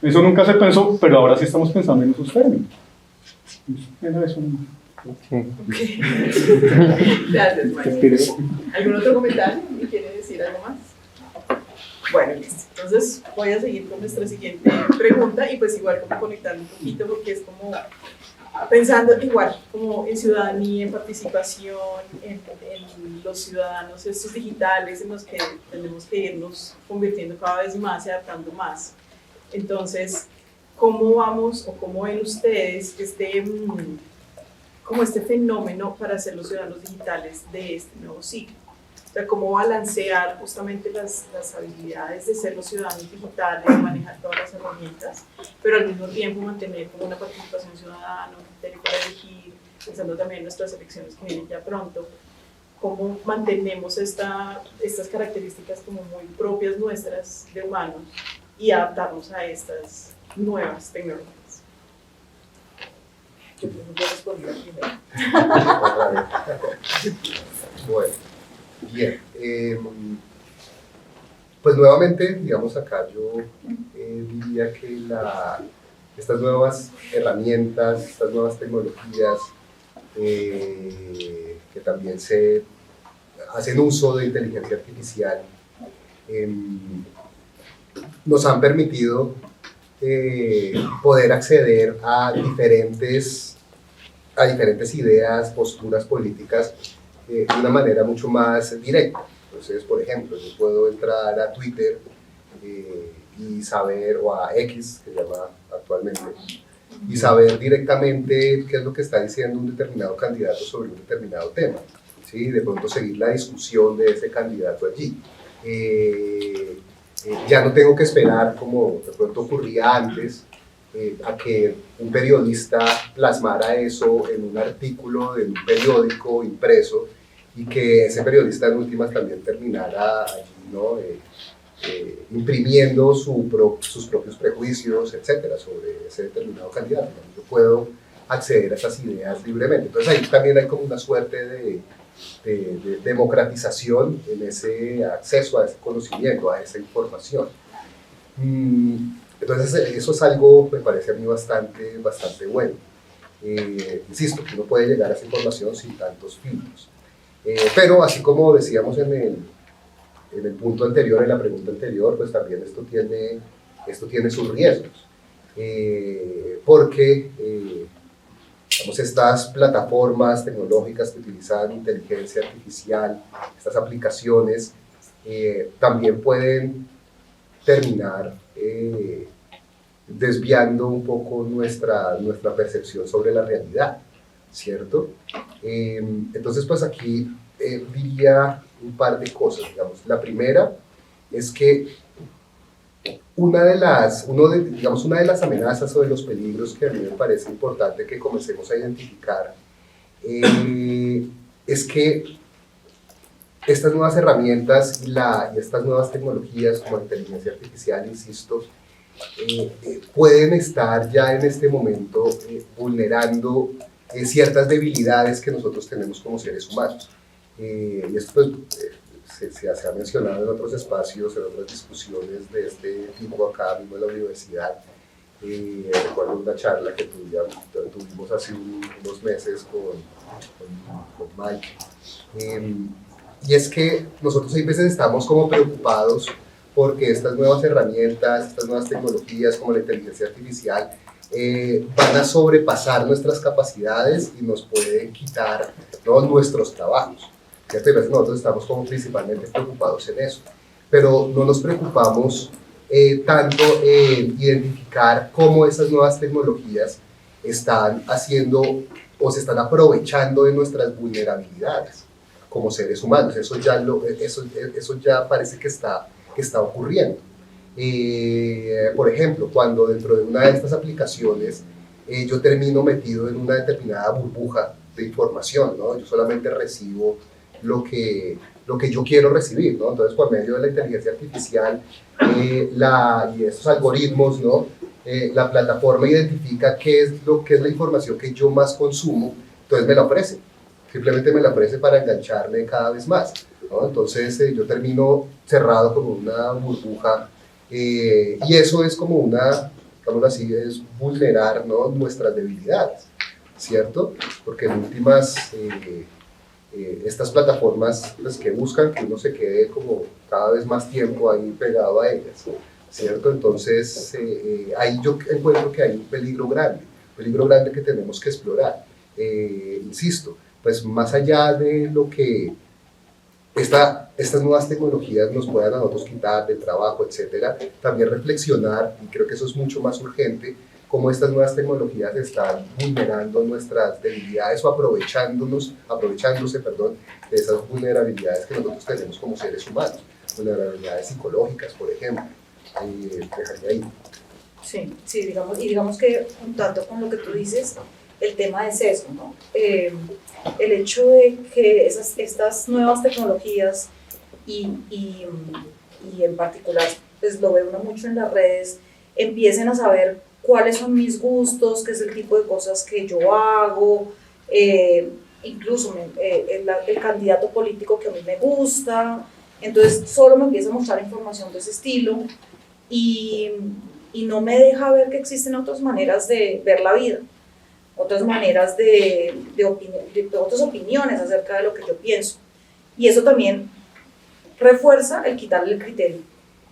Eso nunca se pensó, pero ahora sí estamos pensando en esos términos. Eso no. Okay. Gracias, maestro. ¿Algún otro comentario? ¿Me quiere decir algo más? Bueno, listo. Entonces voy a seguir con nuestra siguiente pregunta y pues igual como conectar un poquito porque es como pensando igual como en ciudadanía, en participación, en los ciudadanos estos digitales en los que tenemos que irnos convirtiendo cada vez más y adaptando más. Entonces, ¿cómo vamos o cómo ven ustedes como este fenómeno para ser los ciudadanos digitales de este nuevo ciclo? O sea, cómo balancear justamente las habilidades de ser los ciudadanos digitales, manejar todas las herramientas, pero al mismo tiempo mantener como una participación ciudadana, un criterio para elegir, pensando también en nuestras elecciones que vienen ya pronto. Cómo mantenemos estas características como muy propias nuestras de humanos y adaptarnos a estas nuevas tecnologías. Yo voy a responder primero. Bueno, bien. Pues nuevamente, digamos acá, yo diría que estas nuevas herramientas, estas nuevas tecnologías que también se hacen uso de inteligencia artificial nos han permitido poder acceder a diferentes ideas, posturas políticas de una manera mucho más directa. Entonces, por ejemplo, yo puedo entrar a Twitter y saber, o a X, que se llama actualmente, y saber directamente qué es lo que está diciendo un determinado candidato sobre un determinado tema, ¿sí? De pronto seguir la discusión de ese candidato allí. Ya no tengo que esperar, como de pronto ocurría antes, a que un periodista plasmara eso en un artículo de un periódico impreso y que ese periodista en últimas también terminara allí, ¿no? Imprimiendo sus propios prejuicios, etcétera, sobre ese determinado candidato. Yo puedo acceder a esas ideas libremente. Entonces ahí también hay como una suerte de democratización en ese acceso a ese conocimiento, a esa información. Entonces eso es algo, me parece a mí, bastante bueno. Insisto, que uno puede llegar a esa información sin tantos filtros. Pero así como decíamos en el punto anterior, en la pregunta anterior, pues también esto tiene sus riesgos. Porque digamos, estas plataformas tecnológicas que utilizan inteligencia artificial, estas aplicaciones, también pueden terminar desviando un poco nuestra percepción sobre la realidad, ¿cierto? Entonces, pues aquí diría un par de cosas, digamos. La primera es que una de las amenazas o de los peligros que a mí me parece importante que comencemos a identificar es que estas nuevas herramientas y estas nuevas tecnologías como la inteligencia artificial, insisto, pueden estar ya en este momento vulnerando ciertas debilidades que nosotros tenemos como seres humanos. Y esto pues, se ha mencionado en otros espacios, en otras discusiones de este tipo acá mismo en la universidad. Recuerdo una charla que tuvimos hace unos meses con Mike. Y es que nosotros a veces estamos como preocupados porque estas nuevas herramientas, estas nuevas tecnologías como la inteligencia artificial van a sobrepasar nuestras capacidades y nos pueden quitar, ¿no?, nuestros trabajos. ¿Cierto? Y a veces nosotros estamos como principalmente preocupados en eso, pero no nos preocupamos tanto en identificar cómo esas nuevas tecnologías están haciendo o se están aprovechando de nuestras vulnerabilidades como seres humanos. Eso ya parece que está ocurriendo. Por ejemplo, cuando dentro de una de estas aplicaciones yo termino metido en una determinada burbuja de información, ¿no? Yo solamente recibo lo que yo quiero recibir, ¿no? Entonces, por medio de la inteligencia artificial y estos algoritmos, ¿no? La plataforma identifica qué es la información que yo más consumo, entonces me la ofrece. Simplemente me la ofrece para engancharme cada vez más, ¿no? Entonces, yo termino cerrado como una burbuja, y eso es como digámoslo así, es vulnerar, ¿no? Nuestras debilidades, ¿cierto? Porque en últimas, estas plataformas pues, que buscan que uno se quede como cada vez más tiempo ahí pegado a ellas, ¿cierto? Entonces, ahí yo encuentro que hay un peligro grande que tenemos que explorar. Insisto, pues más allá de lo que estas nuevas tecnologías nos puedan a nosotros quitar del trabajo, etcétera, también reflexionar, y creo que eso es mucho más urgente, cómo estas nuevas tecnologías están vulnerando nuestras debilidades o aprovechándose de esas vulnerabilidades que nosotros tenemos como seres humanos, vulnerabilidades psicológicas, por ejemplo. Dejaría ahí. Sí, digamos que juntando con lo que tú dices, el tema de sesgo, ¿no? El hecho de que estas nuevas tecnologías y en particular, pues lo ve uno mucho en las redes, empiecen a saber cuáles son mis gustos, qué es el tipo de cosas que yo hago, incluso el candidato político que a mí me gusta, entonces solo me empieza a mostrar información de ese estilo y no me deja ver que existen otras maneras de ver la vida, otras maneras de otras opiniones acerca de lo que yo pienso. Y eso también refuerza el quitarle el criterio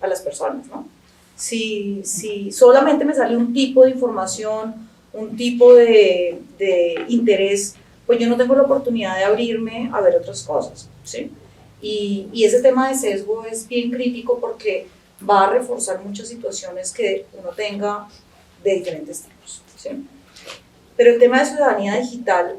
a las personas, ¿no? Si solamente me sale un tipo de información, un tipo de interés, pues yo no tengo la oportunidad de abrirme a ver otras cosas, ¿sí? Y ese tema de sesgo es bien crítico porque va a reforzar muchas situaciones que uno tenga de diferentes tipos, ¿sí? Pero el tema de ciudadanía digital,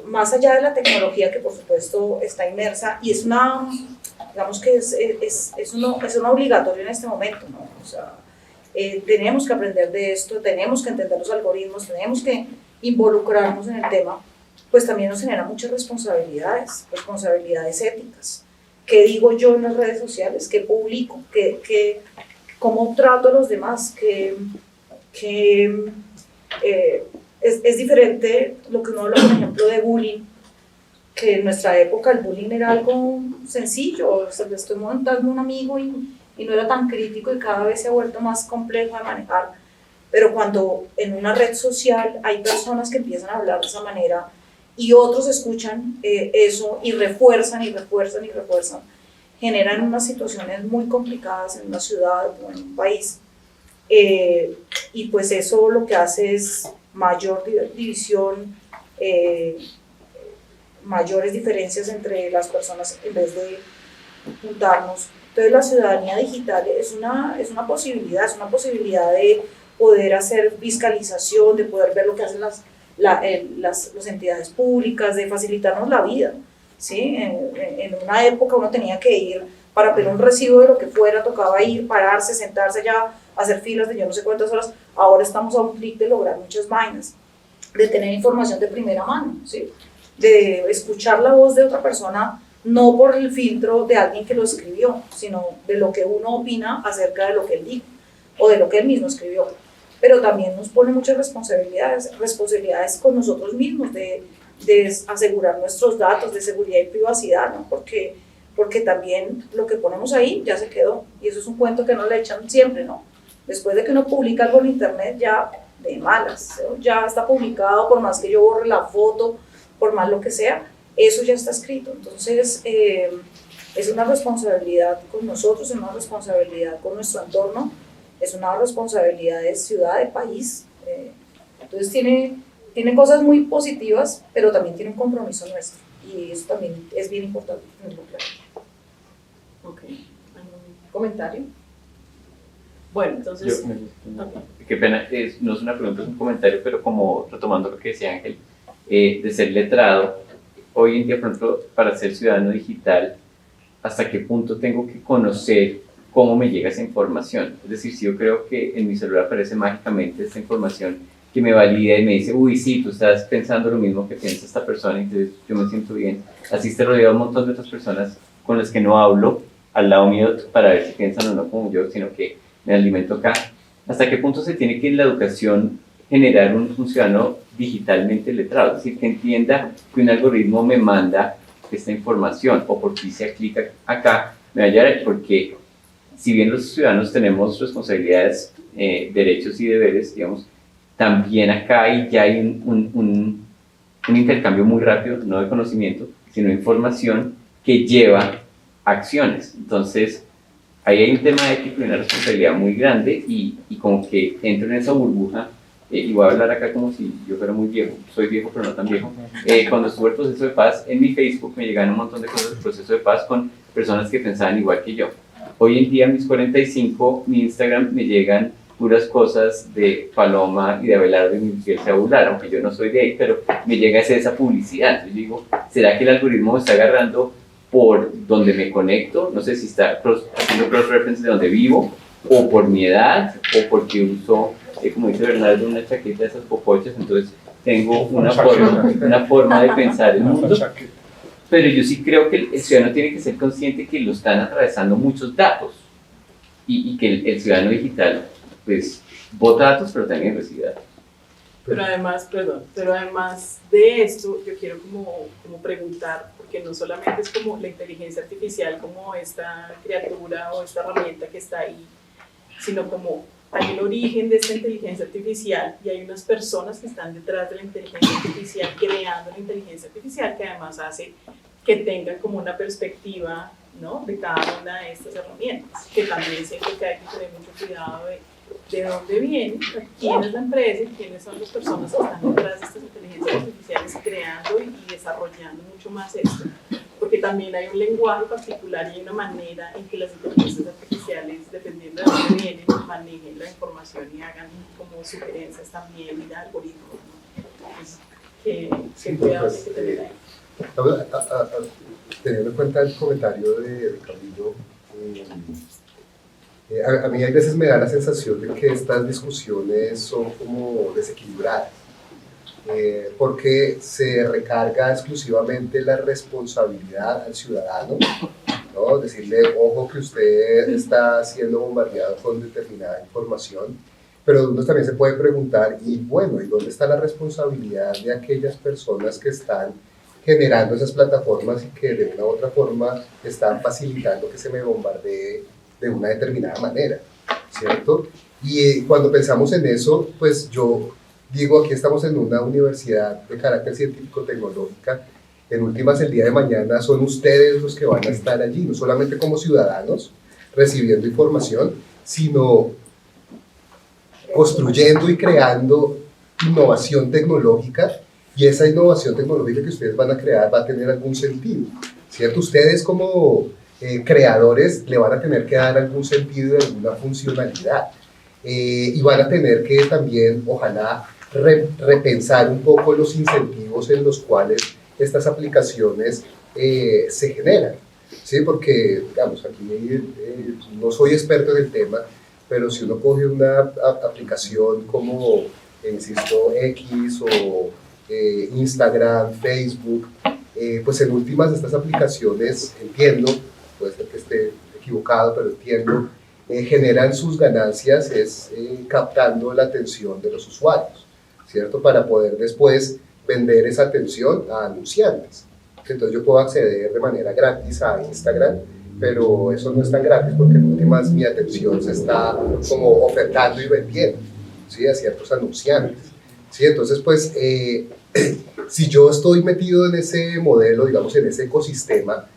más allá de la tecnología que por supuesto está inmersa y es digamos que es un obligatorio en este momento, ¿no? O sea, tenemos que aprender de esto, tenemos que entender los algoritmos, tenemos que involucrarnos en el tema, pues también nos genera muchas responsabilidades éticas. ¿Qué digo yo en las redes sociales? ¿Qué publico? ¿Cómo trato a los demás? Es diferente lo que uno habla, por ejemplo, de bullying, que en nuestra época el bullying era algo sencillo, o sea, le estoy montando un amigo y no era tan crítico y cada vez se ha vuelto más complejo de manejar. Pero cuando en una red social hay personas que empiezan a hablar de esa manera y otros escuchan eso y refuerzan, generan unas situaciones muy complicadas en una ciudad o en un país. Y pues eso lo que hace es mayor división, mayores diferencias entre las personas en vez de juntarnos. Entonces la ciudadanía digital es una posibilidad de poder hacer fiscalización, de poder ver lo que hacen las entidades públicas, de facilitarnos la vida, ¿sí? En una época uno tenía que ir para pedir un recibo de lo que fuera, tocaba ir, pararse, sentarse allá, hacer filas de yo no sé cuántas horas. Ahora estamos a un clic de lograr muchas vainas, de tener información de primera mano, ¿sí? De escuchar la voz de otra persona, no por el filtro de alguien que lo escribió, sino de lo que uno opina acerca de lo que él dijo o de lo que él mismo escribió. Pero también nos pone muchas responsabilidades con nosotros mismos de asegurar nuestros datos de seguridad y privacidad, ¿no? Porque también lo que ponemos ahí ya se quedó, y eso es un cuento que no le echan siempre, ¿no? Después de que uno publica algo en internet, ya de malas, ¿no? Ya está publicado, por más que yo borre la foto, por más lo que sea, eso ya está escrito. Entonces, es una responsabilidad con nosotros, es una responsabilidad con nuestro entorno, es una responsabilidad de ciudad, de país. Entonces, tiene cosas muy positivas, pero también tiene un compromiso nuestro, y eso también es bien importante tenerlo claro. Ok, ¿algún comentario? Bueno, entonces, Qué pena, no es una pregunta, es un comentario, pero como retomando lo que decía Ángel, de ser letrado, hoy en día, por ejemplo, para ser ciudadano digital, ¿hasta qué punto tengo que conocer cómo me llega esa información? Es decir, si yo creo que en mi celular aparece mágicamente esta información que me valida y me dice, uy, sí, tú estás pensando lo mismo que piensa esta persona, entonces yo me siento bien. Así estoy rodeado de un montón de otras personas con las que no hablo al lado mío para ver si piensan o no como yo, sino que me alimento acá. ¿Hasta qué punto se tiene que en la educación generar un ciudadano digitalmente letrado? Es decir, que entienda que un algoritmo me manda esta información o por qué se clic acá, me va a llevar, porque si bien los ciudadanos tenemos responsabilidades, derechos y deberes, digamos, también acá ya hay un intercambio muy rápido, no de conocimiento, sino de información que lleva a acciones. Entonces, ahí hay un tema ético y una responsabilidad muy grande y como que entro en esa burbuja, y voy a hablar acá como si yo fuera muy viejo, soy viejo pero no tan viejo. Cuando estuve el proceso de paz, en mi Facebook me llegaron un montón de cosas del proceso de paz con personas que pensaban igual que yo. Hoy en día, a mis 45, mi Instagram me llegan puras cosas de Paloma y de Abelardo y Miguel Cebular, aunque yo no soy de ahí, pero me llega esa publicidad. Entonces yo digo, ¿será que el algoritmo me está agarrando por donde me conecto? No sé si está haciendo cross-reference de donde vivo, o por mi edad, o porque uso, como dice Bernardo, una chaqueta de esas popochas, entonces tengo una forma de pensar el mundo. Pero yo sí creo que el ciudadano tiene que ser consciente que lo están atravesando muchos datos y que el ciudadano digital, pues, bota datos, pero también recibe datos. pero además de esto, yo quiero como preguntar, porque no solamente es como la inteligencia artificial, como esta criatura o esta herramienta que está ahí, sino como hay un origen de esta inteligencia artificial y hay unas personas que están detrás de la inteligencia artificial, creando la inteligencia artificial, que además hace que tengan como una perspectiva, ¿no?, de cada una de estas herramientas, que también siento que hay que tener mucho cuidado de dónde viene, quién es la empresa y quiénes son las personas que están detrás de estas inteligencias artificiales creando y desarrollando mucho más esto, porque también hay un lenguaje particular y hay una manera en que las inteligencias artificiales, dependiendo de dónde vienen, manejen la información y hagan como sugerencias también y algoritmos, ¿no? Entonces, ¿qué cuidados hay que tener ahí? Teniendo en cuenta el comentario de Camilo, a mí a veces me da la sensación de que estas discusiones son como desequilibradas, porque se recarga exclusivamente la responsabilidad al ciudadano, ¿no? Decirle, ojo que usted está siendo bombardeado con determinada información, pero uno también se puede preguntar, y bueno, ¿y dónde está la responsabilidad de aquellas personas que están generando esas plataformas y que de una u otra forma están facilitando que se me bombardee de una determinada manera, ¿cierto? Y cuando pensamos en eso, pues yo digo, aquí estamos en una universidad de carácter científico-tecnológica, en últimas el día de mañana son ustedes los que van a estar allí, no solamente como ciudadanos recibiendo información, sino construyendo y creando innovación tecnológica, y esa innovación tecnológica que ustedes van a crear va a tener algún sentido, ¿cierto? Ustedes como creadores le van a tener que dar algún sentido y alguna funcionalidad, y van a tener que también, ojalá, repensar un poco los incentivos en los cuales estas aplicaciones se generan, ¿sí? Porque, digamos, aquí no soy experto en el tema, pero si uno coge una aplicación como, insisto, X o Instagram, Facebook, pues en últimas estas aplicaciones, entiendo, puede ser que esté equivocado, pero entiendo, generan sus ganancias captando la atención de los usuarios, ¿cierto? Para poder después vender esa atención a anunciantes. Entonces yo puedo acceder de manera gratis a Instagram, pero eso no es tan gratis porque en últimas mi atención se está como ofertando y vendiendo, ¿sí?, a ciertos anunciantes, ¿sí? Entonces pues si yo estoy metido en ese modelo, digamos en ese ecosistema,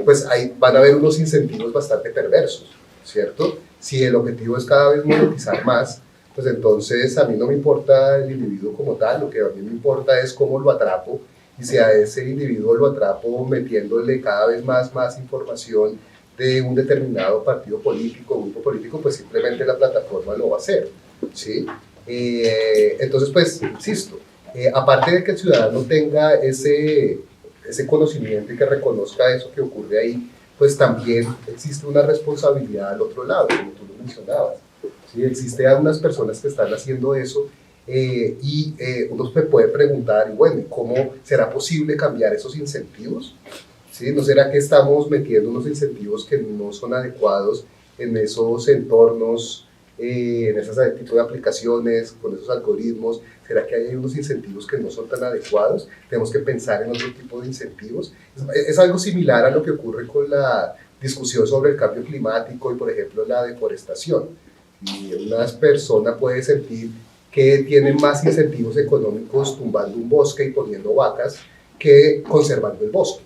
pues ahí van a haber unos incentivos bastante perversos, ¿cierto? Si el objetivo es cada vez monetizar más, pues entonces a mí no me importa el individuo como tal, lo que a mí me importa es cómo lo atrapo, y si a ese individuo lo atrapo metiéndole cada vez más información de un determinado partido político, grupo político, pues simplemente la plataforma lo va a hacer, ¿sí? Entonces, pues, insisto, aparte de que el ciudadano tenga ese conocimiento y que reconozca eso que ocurre ahí, pues también existe una responsabilidad al otro lado, como tú lo mencionabas, ¿sí? Existe a unas personas que están haciendo eso y uno se puede preguntar, y bueno, ¿cómo será posible cambiar esos incentivos? ¿Sí? ¿No será que estamos metiendo unos incentivos que no son adecuados en esos entornos, en ese tipo de aplicaciones, con esos algoritmos? ¿Será que hay unos incentivos que no son tan adecuados? Tenemos que pensar en otro tipo de incentivos. Es algo similar a lo que ocurre con la discusión sobre el cambio climático y, por ejemplo, la deforestación. Y una persona puede sentir que tiene más incentivos económicos tumbando un bosque y poniendo vacas que conservando el bosque,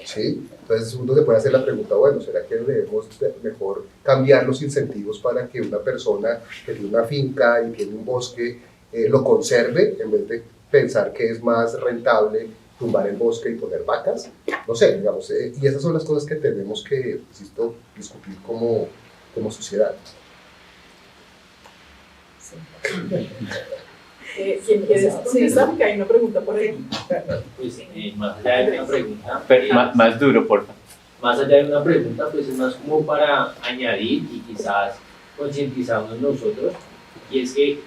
¿sí? Entonces uno se puede hacer la pregunta, bueno, ¿será que debemos mejor cambiar los incentivos para que una persona que tiene una finca y tiene un bosque lo conserve, en vez de pensar que es más rentable tumbar el bosque y poner vacas? No sé, digamos, y esas son las cosas que tenemos que, insisto, discutir como sociedad. ¿Quién quiere contestar? Que hay una pregunta por ahí. Pues más allá de una pregunta, Pero, más duro, por favor. más allá de una pregunta, pues es más como para añadir y quizás concientizarnos nosotros, y es que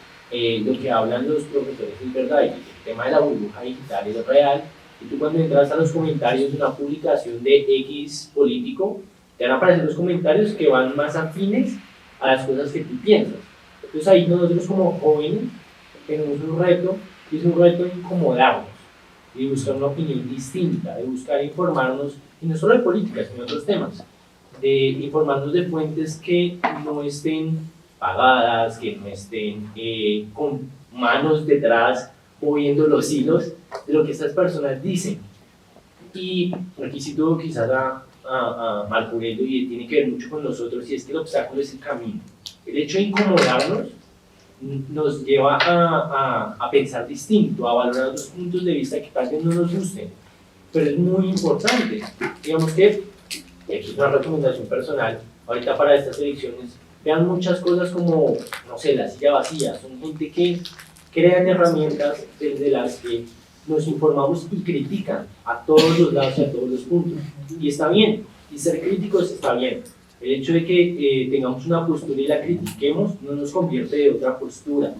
lo que hablan los profesores es verdad, y el tema de la burbuja digital es real, y tú cuando entras a los comentarios de una publicación de X político, te van a aparecer los comentarios que van más afines a las cosas que tú piensas. Entonces ahí nosotros como jóvenes tenemos un reto, y es un reto de incomodarnos, de buscar una opinión distinta, de buscar informarnos, y no solo de política, sino de otros temas, de informarnos de fuentes que no estén pagadas, que no estén con manos detrás moviendo los hilos de lo que estas personas dicen. Y aquí cito quizás a Marco Aurelio, y tiene que ver mucho con nosotros, y es que el obstáculo es el camino. El hecho de incomodarnos nos lleva a pensar distinto, a valorar los puntos de vista que tal vez no nos gusten, pero es muy importante. Digamos que, y aquí es una recomendación personal, ahorita para estas elecciones, vean muchas cosas como, no sé, la silla vacía, son gente que crean herramientas desde las que nos informamos y critican a todos los lados y a todos los puntos, y está bien, y ser críticos está bien. El hecho de que tengamos una postura y la critiquemos no nos convierte de otra postura.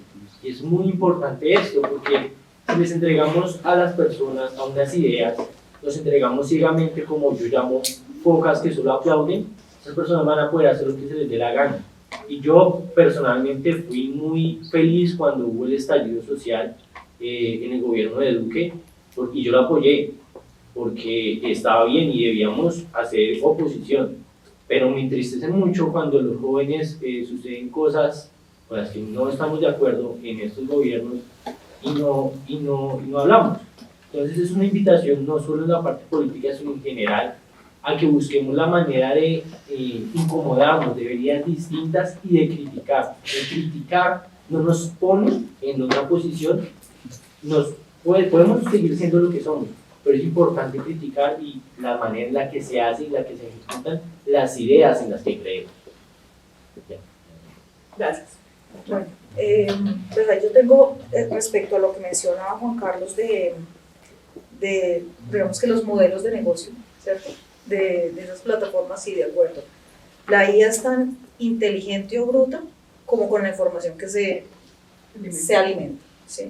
Y es muy importante esto, porque si les entregamos a las personas a unas ideas, los entregamos ciegamente, como yo llamo focas que solo aplauden, esas personas van a poder hacer lo que se les dé la gana. Y yo personalmente fui muy feliz cuando hubo el estallido social en el gobierno de Duque, y yo lo apoyé, porque estaba bien y debíamos hacer oposición. Pero me entristece mucho cuando los jóvenes suceden cosas con las que no estamos de acuerdo en estos gobiernos y no hablamos. Entonces es una invitación no solo en la parte política, sino en general, a que busquemos la manera de incomodarnos de verías distintas y de criticar. El criticar no nos pone en otra posición, podemos seguir siendo lo que somos, pero es importante criticar y la manera en la que se hace y la que se ejecutan las ideas en las que creemos. Ya. Gracias. Bueno, pues ahí yo tengo respecto a lo que mencionaba Juan Carlos de digamos que los modelos de negocio, ¿cierto? De esas plataformas, sí, de acuerdo. La IA es tan inteligente o bruta como con la información que se alimenta, ¿sí?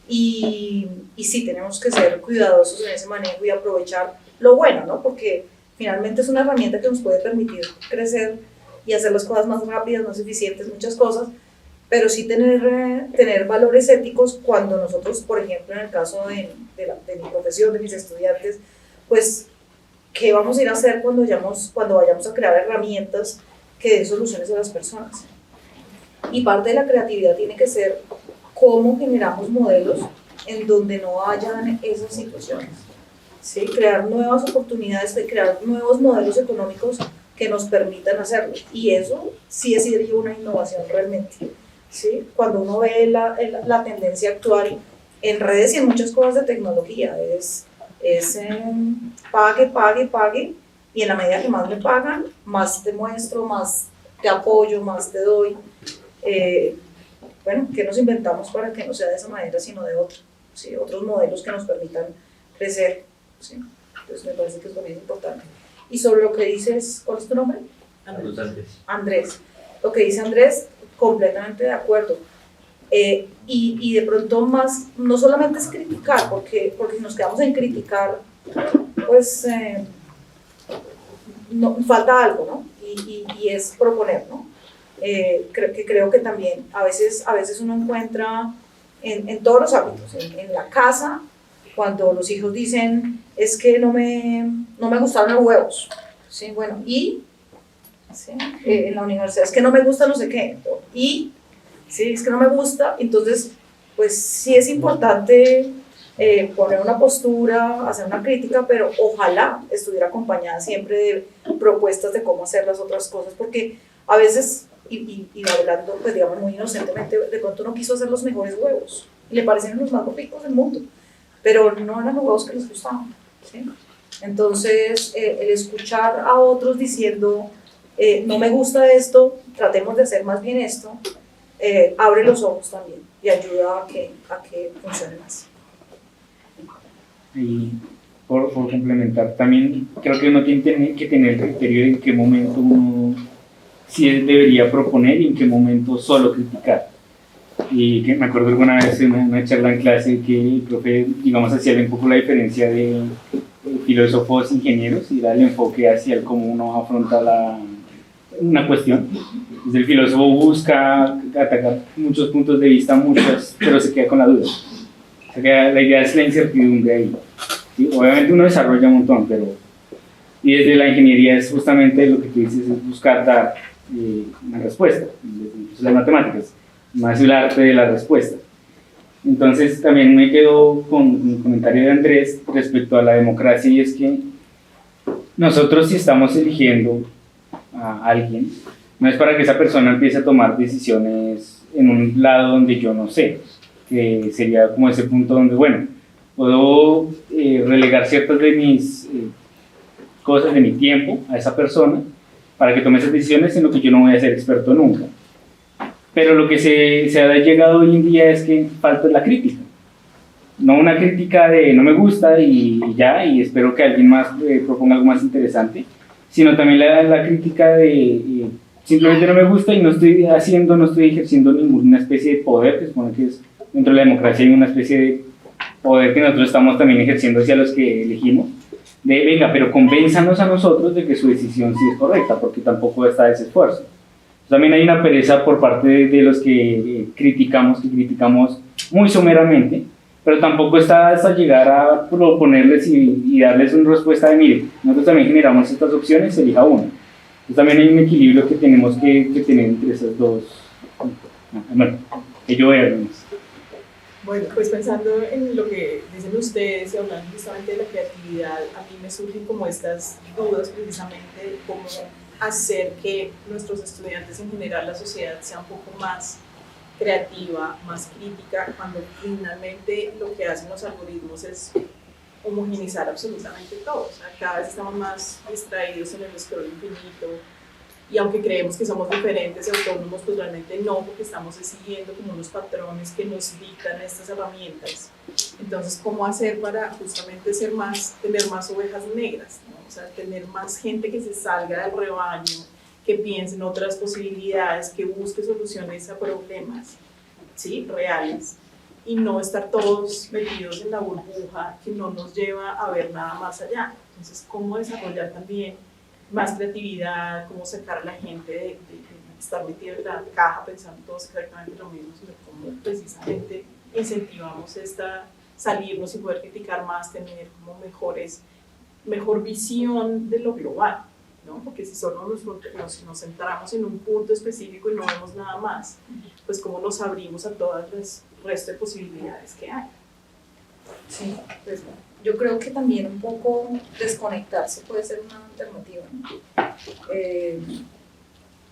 Y sí, tenemos que ser cuidadosos en ese manejo y aprovechar lo bueno, ¿no? Porque finalmente es una herramienta que nos puede permitir crecer y hacer las cosas más rápidas, más eficientes, muchas cosas, pero sí tener valores éticos cuando nosotros, por ejemplo, en el caso de mi profesión, de mis estudiantes, pues, ¿qué vamos a ir a hacer cuando vayamos a crear herramientas que den soluciones a las personas? Y parte de la creatividad tiene que ser cómo generamos modelos en donde no hayan esas situaciones, ¿sí? Crear nuevas oportunidades, de crear nuevos modelos económicos que nos permitan hacerlo, y eso sí es una innovación realmente, ¿sí? Cuando uno ve la tendencia actual en redes y en muchas cosas de tecnología, es pague, y en la medida que más me pagan, más te muestro, más te apoyo, más te doy. Bueno, ¿qué nos inventamos para que no sea de esa manera, sino de otra? ¿Sí? Otros modelos que nos permitan crecer. ¿Sí? Entonces me parece que es también importante. Y sobre lo que dices, ¿cuál es tu nombre? Andrés. Lo que dice Andrés, completamente de acuerdo. Y de pronto más, no solamente es criticar, porque si nos quedamos en criticar, pues no, falta algo, ¿no? Y es proponer, ¿no? Creo que también a veces uno encuentra en todos los ámbitos, en la casa, cuando los hijos dicen, es que no me gustaron los huevos, ¿sí? Bueno, y ¿sí? En la universidad, es que no me gusta no sé qué, y ¿sí? Es que no me gusta, entonces pues sí es importante poner una postura, hacer una crítica, pero ojalá estuviera acompañada siempre de propuestas de cómo hacer las otras cosas, porque a veces, y hablando pues digamos muy inocentemente, de pronto uno quiso hacer los mejores huevos, y le parecieron los más ricos del mundo, pero no eran los huevos que les gustaban, ¿sí? Entonces el escuchar a otros diciendo, no me gusta esto, tratemos de hacer más bien esto, abre los ojos también y ayuda a que funcione más. Y por complementar, también creo que uno tiene que tener el criterio de en qué momento uno sí debería proponer y en qué momento solo criticar. Y que me acuerdo alguna vez en una charla en clase que el profe, digamos, hacía un poco la diferencia de filósofos ingenieros y darle enfoque hacia el cómo uno afronta una cuestión. Entonces el filósofo busca atacar muchos puntos de vista, pero se queda con la duda. O sea, la idea es la incertidumbre ahí. ¿Sí? Obviamente uno desarrolla un montón, y desde la ingeniería es justamente lo que tú dices, es buscar dar una respuesta. Incluso las matemáticas, más el arte de la respuesta. Entonces también me quedo con un comentario de Andrés respecto a la democracia, y es que nosotros, si estamos eligiendo a alguien, no es para que esa persona empiece a tomar decisiones en un lado donde yo no sé, que sería como ese punto donde, bueno, puedo relegar ciertas de mis cosas, de mi tiempo a esa persona para que tome esas decisiones en lo que yo no voy a ser experto nunca. Pero lo que se ha llegado hoy en día es que falta la crítica. No una crítica de no me gusta y ya, y espero que alguien más proponga algo más interesante, sino también la crítica de simplemente no me gusta y no estoy ejerciendo ninguna especie de poder, que supone que es dentro de la democracia hay una especie de poder que nosotros estamos también ejerciendo hacia los que elegimos, de venga, pero convénzanos a nosotros de que su decisión sí es correcta, porque tampoco está ese esfuerzo. También hay una pereza por parte de los que criticamos muy someramente, pero tampoco está hasta llegar a proponerles y darles una respuesta de, mire, nosotros también generamos estas opciones, elija una. Entonces también hay un equilibrio que tenemos que tener entre esas dos. Bueno, que yo vea. Bueno, pues pensando en lo que dicen ustedes y hablando justamente de la creatividad, a mí me surgen como estas dudas precisamente de cómo hacer que nuestros estudiantes, en general la sociedad, sea un poco más creativa, más crítica, cuando finalmente lo que hacen los algoritmos es homogeneizar absolutamente todo. O sea, cada vez estamos más distraídos en el scroll infinito, y aunque creemos que somos diferentes y autónomos, pues realmente no, porque estamos siguiendo como unos patrones que nos dictan estas herramientas. Entonces, ¿cómo hacer para justamente tener más ovejas negras, ¿no? O sea, tener más gente que se salga del rebaño, que piense en otras posibilidades, que busque soluciones a problemas, ¿sí? Reales, y no estar todos metidos en la burbuja que no nos lleva a ver nada más allá? Entonces, ¿cómo desarrollar también más creatividad, cómo sacar a la gente de estar metido en la caja pensando todos exactamente lo mismo, sino cómo precisamente incentivamos salirnos y poder criticar más, tener como mejor visión de lo global, ¿no? Porque si solo nos centramos en un punto específico y no vemos nada más, pues cómo nos abrimos a todas las resto de posibilidades que hay. Sí, pues yo creo que también un poco desconectarse puede ser una alternativa, ¿no?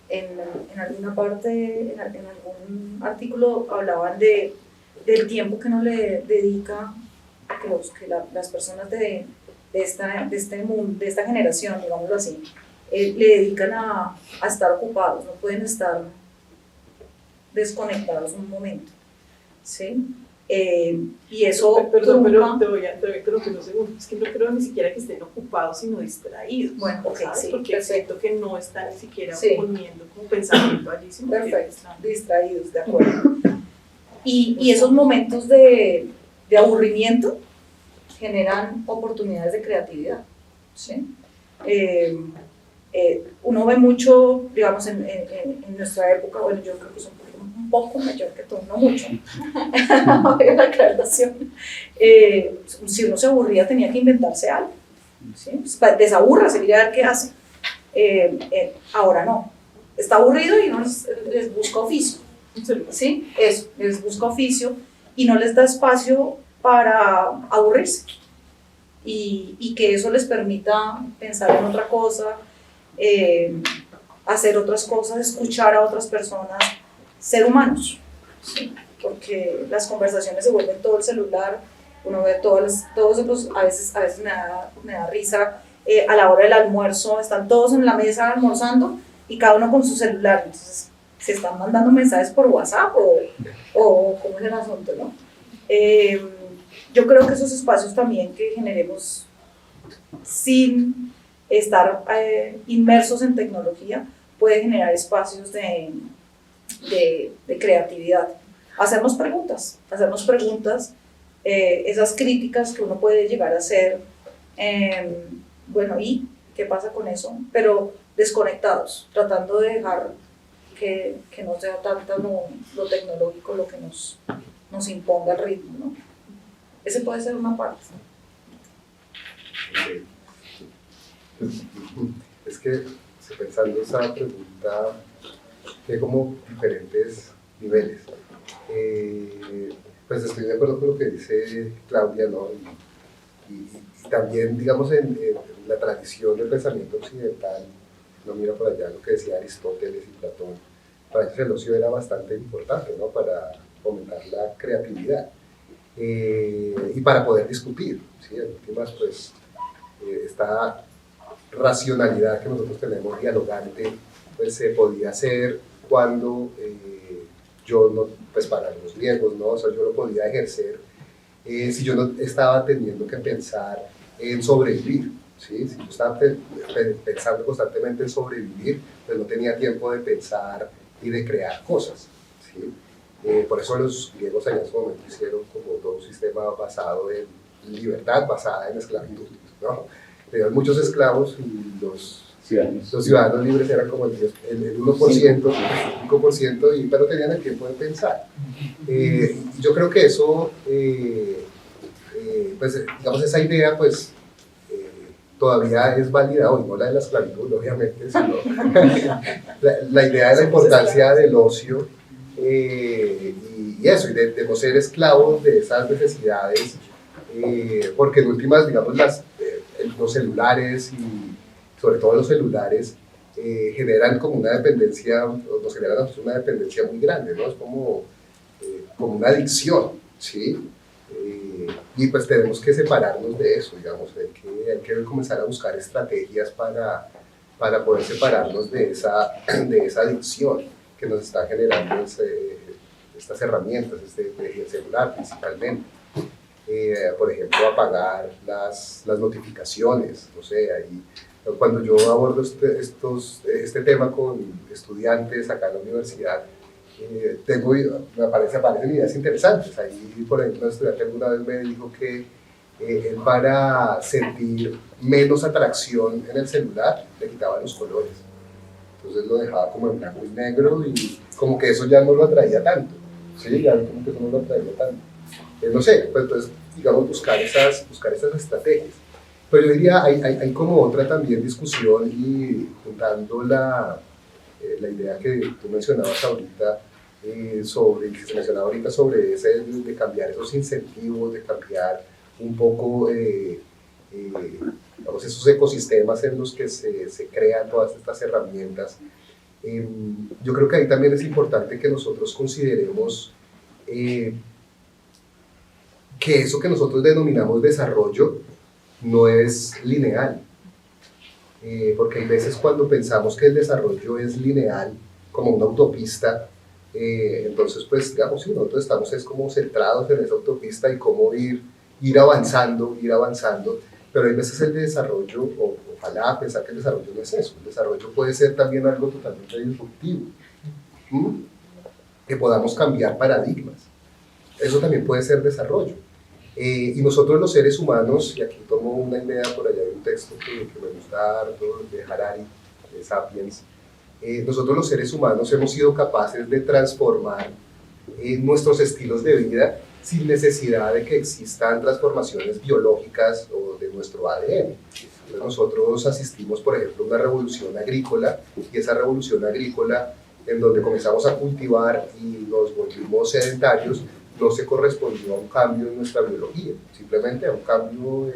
En alguna parte, en algún artículo hablaban del tiempo que uno le dedica, que las personas de este mundo, de esta generación, digámoslo así, le dedican a estar ocupados, no pueden estar desconectados un momento, ¿sí? Y eso Perdón, pero trunca. te voy a interrumpir un segundo. Es que no creo ni siquiera que estén ocupados, sino distraídos. Bueno, ok, ¿sabes? sí, Porque perfecto. siento que no están ni siquiera Sí. poniendo como pensamiento allí, sino que Perfecto, están. distraídos, de acuerdo. Y esos momentos de aburrimiento generan oportunidades de creatividad, ¿sí? Uno ve mucho, digamos, en nuestra época, bueno, yo creo que es un poco mayor que tú, no mucho, había la aclaración. Si uno se aburría tenía que inventarse algo, ¿sí? Desabúrrase, mira a ver qué hace. Ahora no, está aburrido y uno les busca oficio, ¿sí? Eso, les busca oficio y no les da espacio para aburrirse y que eso les permita pensar en otra cosa, hacer otras cosas, escuchar a otras personas, ser humanos, ¿sí? Porque las conversaciones se vuelven todo el celular, uno ve todos los, a veces me da risa, a la hora del almuerzo están todos en la mesa almorzando y cada uno con su celular, entonces se están mandando mensajes por WhatsApp o cómo es el asunto, ¿no? Yo creo que esos espacios también que generemos sin estar inmersos en tecnología puede generar espacios de creatividad. Hacernos preguntas, esas críticas que uno puede llegar a hacer, bueno, ¿y qué pasa con eso? Pero desconectados, tratando de dejar que no sea tanto lo tecnológico lo que nos imponga el ritmo, ¿no? Ese puede ser una parte. Es que, pensando esa pregunta, hay como diferentes niveles. Pues estoy de acuerdo con lo que dice Claudia, ¿no? Y también, digamos, en la tradición del pensamiento occidental, no mira por allá lo que decía Aristóteles y Platón, para ellos el ocio era bastante importante, ¿no? Para fomentar la creatividad y para poder discutir, ¿sí? En últimas, pues, esta racionalidad que nosotros tenemos dialogante, pues se podía hacer cuando yo no, pues para los griegos, ¿no? O sea, yo lo podía ejercer si yo no estaba teniendo que pensar en sobrevivir, ¿sí? Si yo estaba pensando constantemente en sobrevivir, pues no tenía tiempo de pensar y de crear cosas, ¿sí? Por eso los griegos allá en su momento hicieron como todo un sistema basado en libertad, basada en esclavitud, ¿no? Tenían muchos esclavos y los ciudadanos libres eran como el 1%, el 5%, pero tenían el tiempo de pensar. Yo creo que eso, pues digamos esa idea, pues todavía es válida hoy, no la de la esclavitud, obviamente, sino la idea de la importancia del ocio y eso, y de no ser esclavos de esas necesidades, porque en últimas, digamos, los celulares y sobre todo los celulares generan como una dependencia, nos generan una dependencia muy grande, ¿no? Es como una adicción, ¿sí? Y pues tenemos que separarnos de eso, digamos, hay que comenzar a buscar estrategias para poder separarnos de esa adicción que nos está generando estas herramientas, el celular principalmente. Por ejemplo, apagar las notificaciones, no sé, ahí, cuando yo abordo este tema con estudiantes acá en la universidad, me aparecen ideas interesantes. Ahí, por ejemplo, un estudiante alguna vez me dijo que él, para sentir menos atracción en el celular, le quitaba los colores. Entonces lo dejaba como en blanco y negro y como que eso ya no lo atraía tanto, ¿sí? Ya como que eso no lo atraía tanto. No sé, pues entonces, digamos, buscar esas estrategias. Pero yo diría, hay como otra también discusión y juntando la idea que tú mencionabas ahorita, que se mencionaba ahorita sobre ese de cambiar esos incentivos, de cambiar un poco digamos, esos ecosistemas en los que se crean todas estas herramientas. Yo creo que ahí también es importante que nosotros consideremos que eso que nosotros denominamos desarrollo no es lineal. Porque hay veces cuando pensamos que el desarrollo es lineal, como una autopista, entonces pues digamos, sí, nosotros estamos es como centrados en esa autopista y cómo ir avanzando, pero hay veces el desarrollo, o ojalá pensar que el desarrollo no es eso, el desarrollo puede ser también algo totalmente disruptivo, que podamos cambiar paradigmas, eso también puede ser desarrollo. Y nosotros los seres humanos, y aquí tomo una idea por allá de un texto que me gusta harto, de Harari, de Sapiens, nosotros los seres humanos hemos sido capaces de transformar nuestros estilos de vida sin necesidad de que existan transformaciones biológicas o de nuestro ADN. Entonces nosotros asistimos, por ejemplo, a una revolución agrícola, y esa revolución agrícola en donde comenzamos a cultivar y nos volvimos sedentarios, no se correspondió a un cambio en nuestra biología, simplemente a un cambio,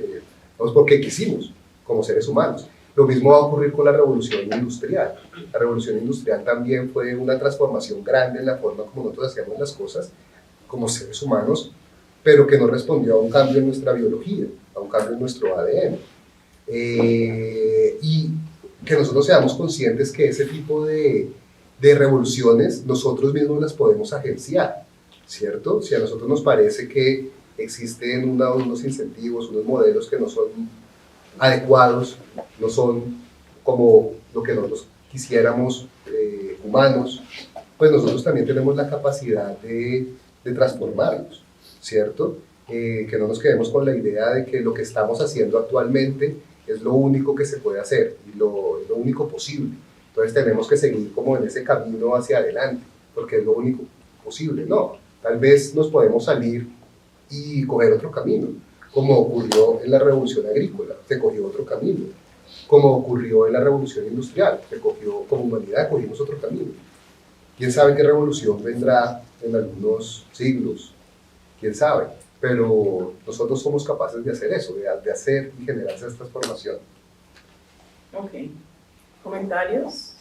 no es porque quisimos, como seres humanos. Lo mismo va a ocurrir con la revolución industrial. La revolución industrial también fue una transformación grande en la forma como nosotros hacíamos las cosas como seres humanos, pero que no respondió a un cambio en nuestra biología, a un cambio en nuestro ADN. Y que nosotros seamos conscientes que ese tipo de revoluciones nosotros mismos las podemos agenciar, ¿cierto? Si a nosotros nos parece que existen unos incentivos, unos modelos que no son adecuados, no son como lo que nosotros quisiéramos humanos, pues nosotros también tenemos la capacidad de transformarlos, ¿cierto? Que no nos quedemos con la idea de que lo que estamos haciendo actualmente es lo único que se puede hacer y lo único posible. Entonces tenemos que seguir como en ese camino hacia adelante, porque es lo único posible. No, tal vez nos podemos salir y coger otro camino, como ocurrió en la revolución agrícola, se cogió otro camino, como ocurrió en la revolución industrial, se cogió, como humanidad cogimos otro camino. ¿Quién sabe qué revolución vendrá en algunos siglos? ¿Quién sabe? Pero nosotros somos capaces de hacer eso, de hacer y generar esa transformación. Ok. ¿Comentarios?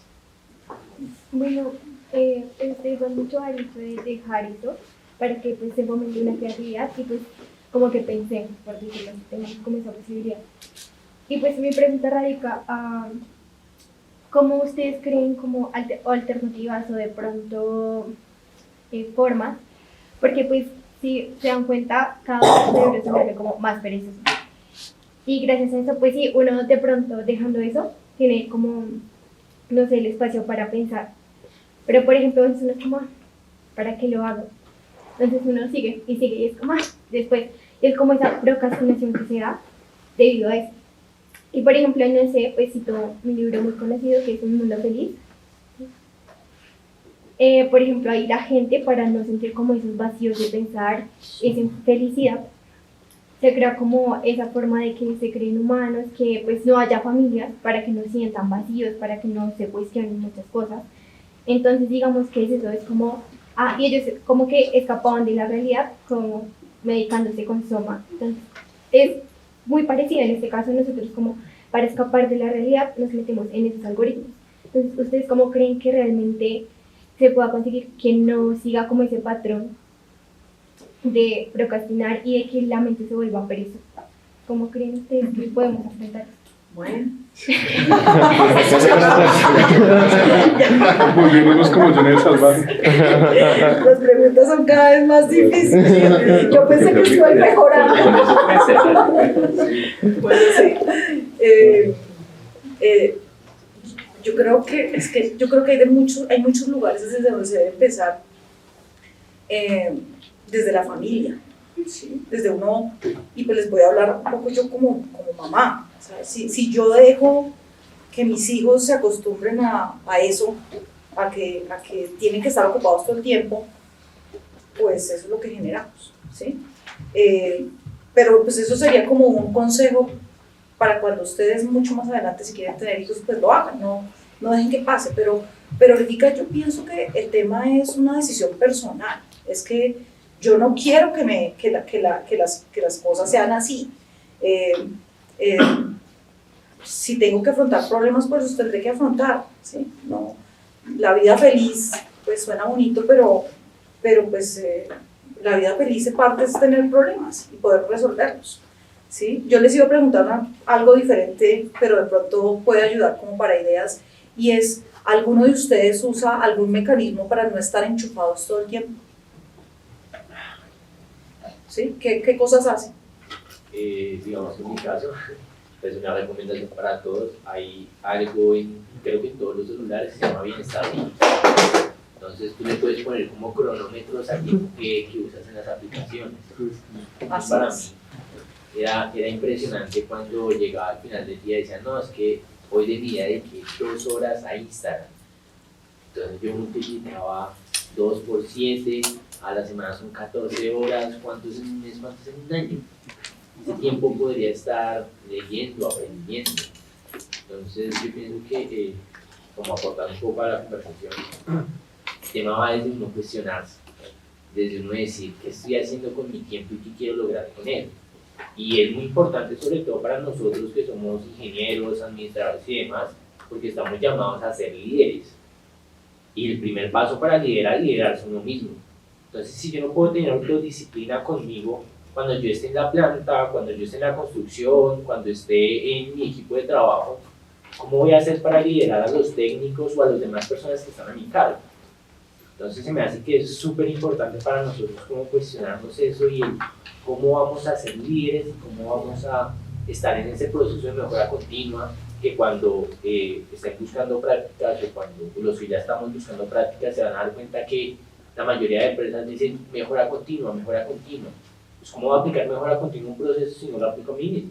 Bueno, igual mucho al hecho de dejar eso para que pues se fomente una creatividad y pues como que pensé, por decirlo así, tengo como esa posibilidad. Y pues mi pregunta radica a cómo ustedes creen como alternativas o de pronto formas, porque pues si se dan cuenta cada vez el cerebro se vuelve como más perezoso. Y gracias a eso pues sí, uno de pronto dejando eso tiene como, no sé, el espacio para pensar. Pero por ejemplo, uno es como, ¿para qué lo hago? Entonces uno sigue y es como, después es como esa procrastinación que se da debido a eso. Y por ejemplo, no sé, pues cito mi libro muy conocido que es Un Mundo Feliz. Por ejemplo, ahí la gente, para no sentir como esos vacíos de pensar, esa infelicidad, se crea como esa forma de que se creen humanos, que pues no haya familias para que no sientan vacíos, para que no se cuestionen muchas cosas. Entonces digamos que eso es como, y ellos como que escapaban de la realidad como medicándose con soma. Entonces es muy parecido en este caso, nosotros como para escapar de la realidad nos metemos en esos algoritmos. Entonces, ¿ustedes cómo creen que realmente se pueda conseguir que no siga como ese patrón de procrastinar y de que la mente se vuelva perezosa? ¿Cómo creen ustedes que podemos enfrentar esto? Bueno. Volviéndonos como yo en el salvaje. Las preguntas son cada vez más difíciles. Yo pensé que se iba a ir mejorando. Bueno, sí. Yo creo que hay muchos lugares desde donde se debe empezar, desde la familia, ¿sí? Desde uno, y pues les voy a hablar un poco yo como mamá. O sea, si yo dejo que mis hijos se acostumbren a eso, a que tienen que estar ocupados todo el tiempo, pues eso es lo que generamos, ¿sí? Pero pues eso sería como un consejo para cuando ustedes mucho más adelante, si quieren tener hijos, pues lo hagan, no dejen que pase, pero ahorita yo pienso que el tema es una decisión personal, es que yo no quiero que las cosas sean así. Si tengo que afrontar problemas, pues los tendré que afrontar, ¿sí? No, la vida feliz, pues suena bonito, pero pues la vida feliz se parte de tener problemas y poder resolverlos, ¿sí? Yo les iba a preguntar algo diferente, pero de pronto puede ayudar como para ideas, y es, ¿alguno de ustedes usa algún mecanismo para no estar enchufados todo el tiempo? ¿Sí? ¿Qué cosas hacen? Digamos, en mi caso, es una recomendación para todos. Hay algo, creo que en todos los celulares, se llama bienestar digital. Entonces tú le puedes poner como cronómetros al tiempo que usas en las aplicaciones. Así Para es. mí era impresionante cuando llegaba al final del día y decía, no, es que hoy de mi día dediqué 2 horas a Instagram. Entonces yo multiplicaba 2 por 7, a la semana son 14 horas, ¿cuántos en un mes, cuántos en un año? Ese tiempo podría estar leyendo, aprendiendo. Entonces yo pienso que, como aportar un poco a la conversación, el tema va desde uno cuestionarse, desde uno decir qué estoy haciendo con mi tiempo y qué quiero lograr con él. Y es muy importante, sobre todo para nosotros que somos ingenieros, administradores y demás, porque estamos llamados a ser líderes. Y el primer paso para liderarse uno mismo. Entonces, si yo no puedo tener autodisciplina conmigo, cuando yo esté en la planta, cuando yo esté en la construcción, cuando esté en mi equipo de trabajo, ¿cómo voy a hacer para liderar a los técnicos o a las demás personas que están a mi cargo? Entonces se me hace que es súper importante para nosotros como cuestionarnos eso y cómo vamos a ser líderes y cómo vamos a estar en ese proceso de mejora continua, que cuando estén buscando prácticas o cuando los que ya estamos buscando prácticas se van a dar cuenta que la mayoría de empresas dicen mejora continua, mejora continua. Pues ¿cómo va a aplicar mejora continua un proceso si no lo aplico a mí mismo?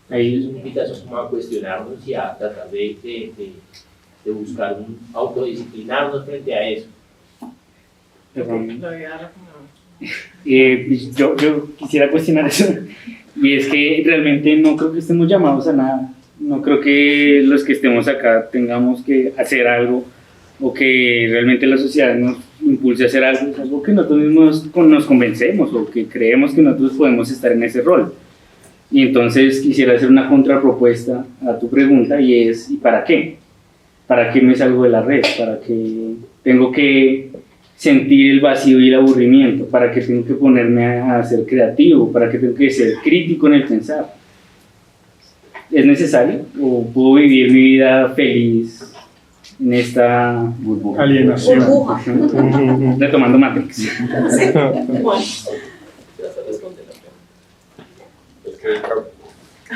Ahí es una invitación como a cuestionarnos y a tratar de buscar autodisciplinarnos frente a eso. Perdón. Lo había recomendado. Pues yo quisiera cuestionar eso, y es que realmente no creo que estemos llamados a nada. No creo que los que estemos acá tengamos que hacer algo o que realmente la sociedad nos impulse a hacer algo. Es algo que nosotros mismos nos convencemos o que creemos que nosotros podemos estar en ese rol. Y entonces quisiera hacer una contrapropuesta a tu pregunta, y es ¿y para qué? ¿Para qué me salgo de la red? ¿Para qué tengo que sentir el vacío y el aburrimiento? ¿Para qué tengo que ponerme a ser creativo? ¿Para qué tengo que ser crítico en el pensar? ¿Es necesario? ¿O puedo vivir mi vida feliz en esta burbuja? Alienación. Burbuja. Retomando Matrix. Sí. Bueno, ya se responde la pregunta. Es que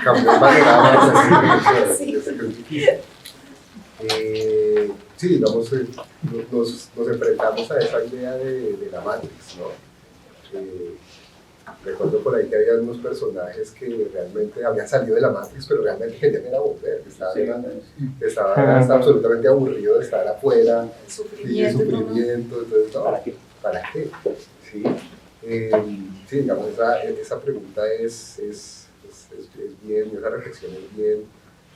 cambió el panorama. Sí, digamos, nos enfrentamos a esa idea de la Matrix, ¿no? Recuerdo por ahí que había unos personajes que realmente habían salido de la Matrix, pero realmente querían era volver, estaba absolutamente aburrido de estar afuera, y el sufrimiento, entonces, no, ¿para qué? Sí, sí, digamos, esa pregunta es bien, esa reflexión es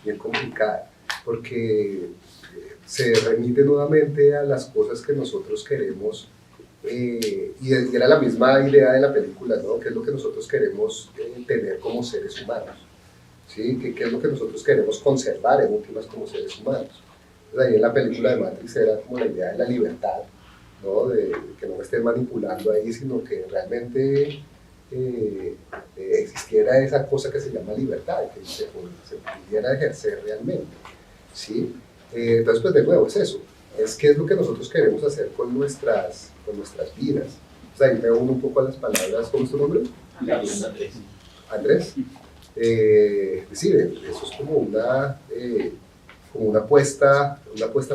bien complicada, porque se remite nuevamente a las cosas que nosotros queremos, y era la misma idea de la película, ¿no? ¿Qué es lo que nosotros queremos tener como seres humanos? ¿Sí? ¿Qué es lo que nosotros queremos conservar en últimas como seres humanos? Entonces ahí en la película de Matrix era como la idea de la libertad, ¿no? De que no me estén manipulando ahí, sino que realmente existiera esa cosa que se llama libertad, que se pudiera ejercer realmente, ¿sí? Entonces, pues de nuevo, es eso, es qué es lo que nosotros queremos hacer con nuestras vidas. O sea, ahí me uno un poco a las palabras. ¿Cómo es tu nombre? Andrés. Andrés. Sí, eso es como una apuesta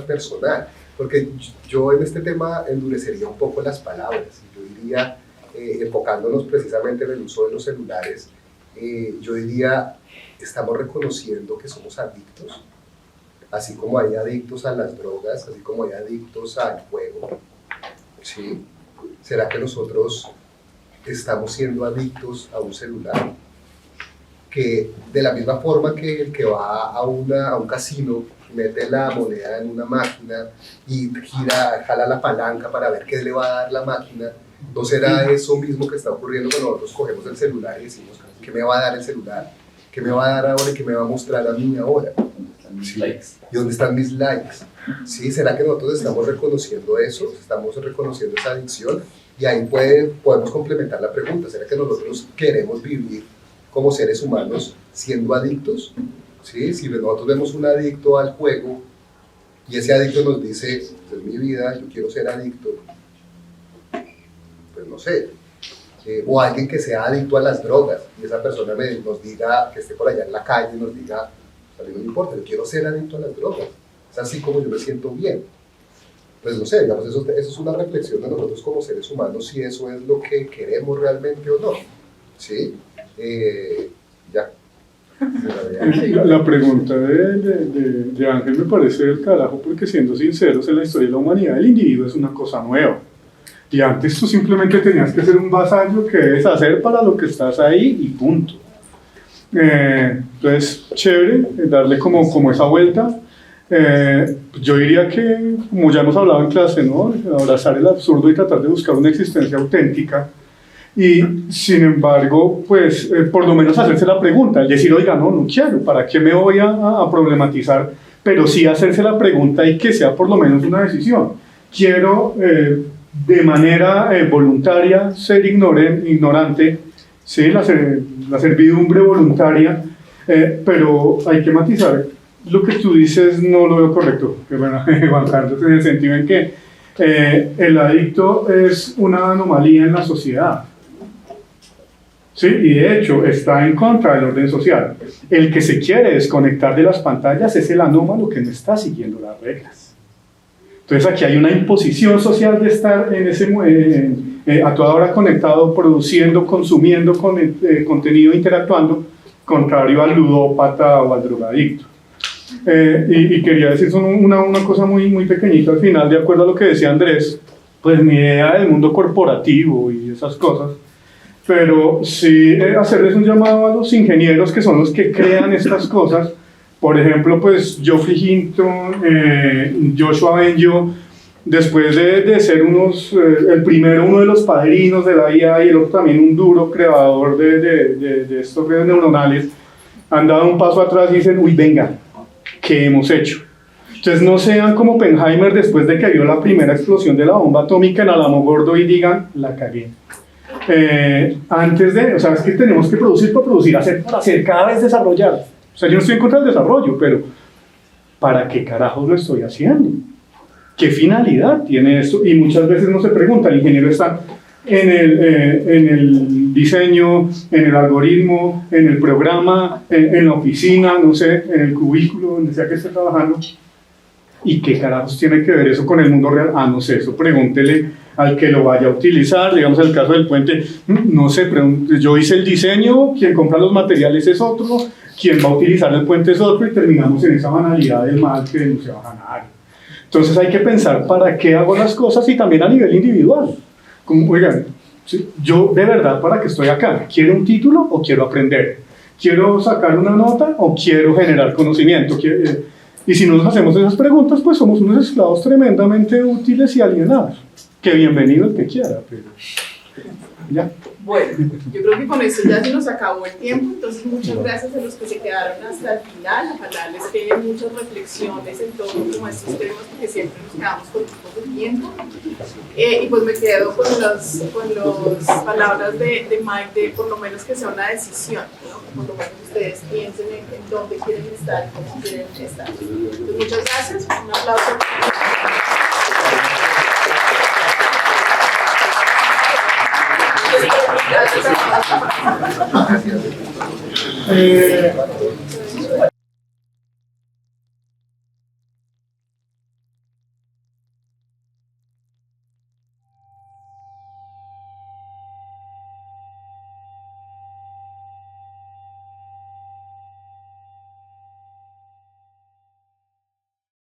personal, porque yo en este tema endurecería un poco las palabras. Yo diría, enfocándonos precisamente en el uso de los celulares, yo diría, estamos reconociendo que somos adictos, así como hay adictos a las drogas, así como hay adictos al juego, ¿sí? ¿Será que nosotros estamos siendo adictos a un celular? Que de la misma forma que el que va a un casino, mete la moneda en una máquina y jala la palanca para ver qué le va a dar la máquina, ¿no será eso mismo que está ocurriendo cuando nosotros cogemos el celular y decimos, ¿qué me va a dar el celular? ¿Qué me va a dar ahora y qué me va a mostrar a mí ahora? ¿Sí? ¿Y dónde están mis likes? ¿Sí? ¿Será que nosotros estamos reconociendo eso? ¿Estamos reconociendo esa adicción? Y ahí podemos complementar la pregunta. ¿Será que nosotros queremos vivir como seres humanos siendo adictos, ¿sí? Si nosotros vemos un adicto al juego y ese adicto nos dice, es mi vida, yo quiero ser adicto, pues no sé, o alguien que sea adicto a las drogas y esa persona nos diga, que esté por allá en la calle, nos diga, a mí no me importa, yo quiero ser adicto a las drogas, es así como yo me siento bien. Pues no sé, digamos, eso es una reflexión de nosotros como seres humanos, si eso es lo que queremos realmente o no, ¿sí? Ya. La pregunta de Ángel me parece del carajo, porque siendo sinceros, en la historia de la humanidad el individuo es una cosa nueva. Y antes tú simplemente tenías que ser un vasallo que debes hacer para lo que estás ahí y punto. Entonces, chévere, darle como esa vuelta. Yo diría que, como ya hemos hablado en clase, ¿no? Abrazar el absurdo y tratar de buscar una existencia auténtica. Y, sin embargo, pues, por lo menos hacerse la pregunta, el decir, oiga, no quiero, ¿para qué me voy a problematizar? Pero sí hacerse la pregunta y que sea por lo menos una decisión. Quiero... de manera voluntaria ser ignorante, ¿sí? la servidumbre voluntaria, pero hay que matizar, lo que tú dices no lo veo correcto, que bueno, Juan Carlos, en el sentido en que el adicto es una anomalía en la sociedad, ¿sí? Y de hecho está en contra del orden social. El que se quiere desconectar de las pantallas es el anómalo que no está siguiendo las reglas. Entonces aquí hay una imposición social de estar a toda hora conectado, produciendo, consumiendo contenido, interactuando, contrario al ludópata o al drogadicto. Y quería decir una cosa muy pequeñita al final, de acuerdo a lo que decía Andrés, pues mi idea del mundo corporativo y esas cosas, pero sí hacerles un llamado a los ingenieros que son los que crean estas cosas. Por ejemplo, pues Geoffrey Hinton, Joshua Bengio, después de ser el primero, uno de los padrinos de la IA y el otro también un duro creador de estos redes neuronales, han dado un paso atrás y dicen, uy, venga, ¿qué hemos hecho? Entonces no sean como Oppenheimer después de que vio la primera explosión de la bomba atómica en Alamogordo y digan, la cagué. O sea, es que tenemos que producir por producir, hacer por hacer, cada vez desarrollar. O sea, yo no estoy en contra del desarrollo, pero ¿para qué carajos lo estoy haciendo? ¿Qué finalidad tiene esto? Y muchas veces no se pregunta, el ingeniero está en el diseño, en el algoritmo, en el programa, en la oficina, no sé, en el cubículo, donde sea que esté trabajando. ¿Y qué carajos tiene que ver eso con el mundo real? No sé, eso pregúntele al que lo vaya a utilizar, digamos en el caso del puente, no sé, yo hice el diseño, quien compra los materiales es otro, quien va a utilizar el puente es otro y terminamos en esa banalidad del mal que no se va a ganar. Entonces hay que pensar para qué hago las cosas y también a nivel individual. Como, oigan, ¿sí? Yo de verdad para qué estoy acá, ¿quiero un título o quiero aprender? ¿Quiero sacar una nota o quiero generar conocimiento? Y si nos hacemos esas preguntas, pues somos unos esclavos tremendamente útiles y alienados. Que bienvenido el que quiera, pero ya. Bueno, yo creo que con eso ya se nos acabó el tiempo, entonces muchas gracias a los que se quedaron hasta el final. Ojalá les queden muchas reflexiones en torno a estos temas, porque siempre nos quedamos con un poco de tiempo. Y pues me quedo con las palabras de Mike, de por lo menos que sea una decisión, ¿no? Por lo menos ustedes piensen en dónde quieren estar y cómo quieren estar. Entonces, muchas gracias, un aplauso. Gracias.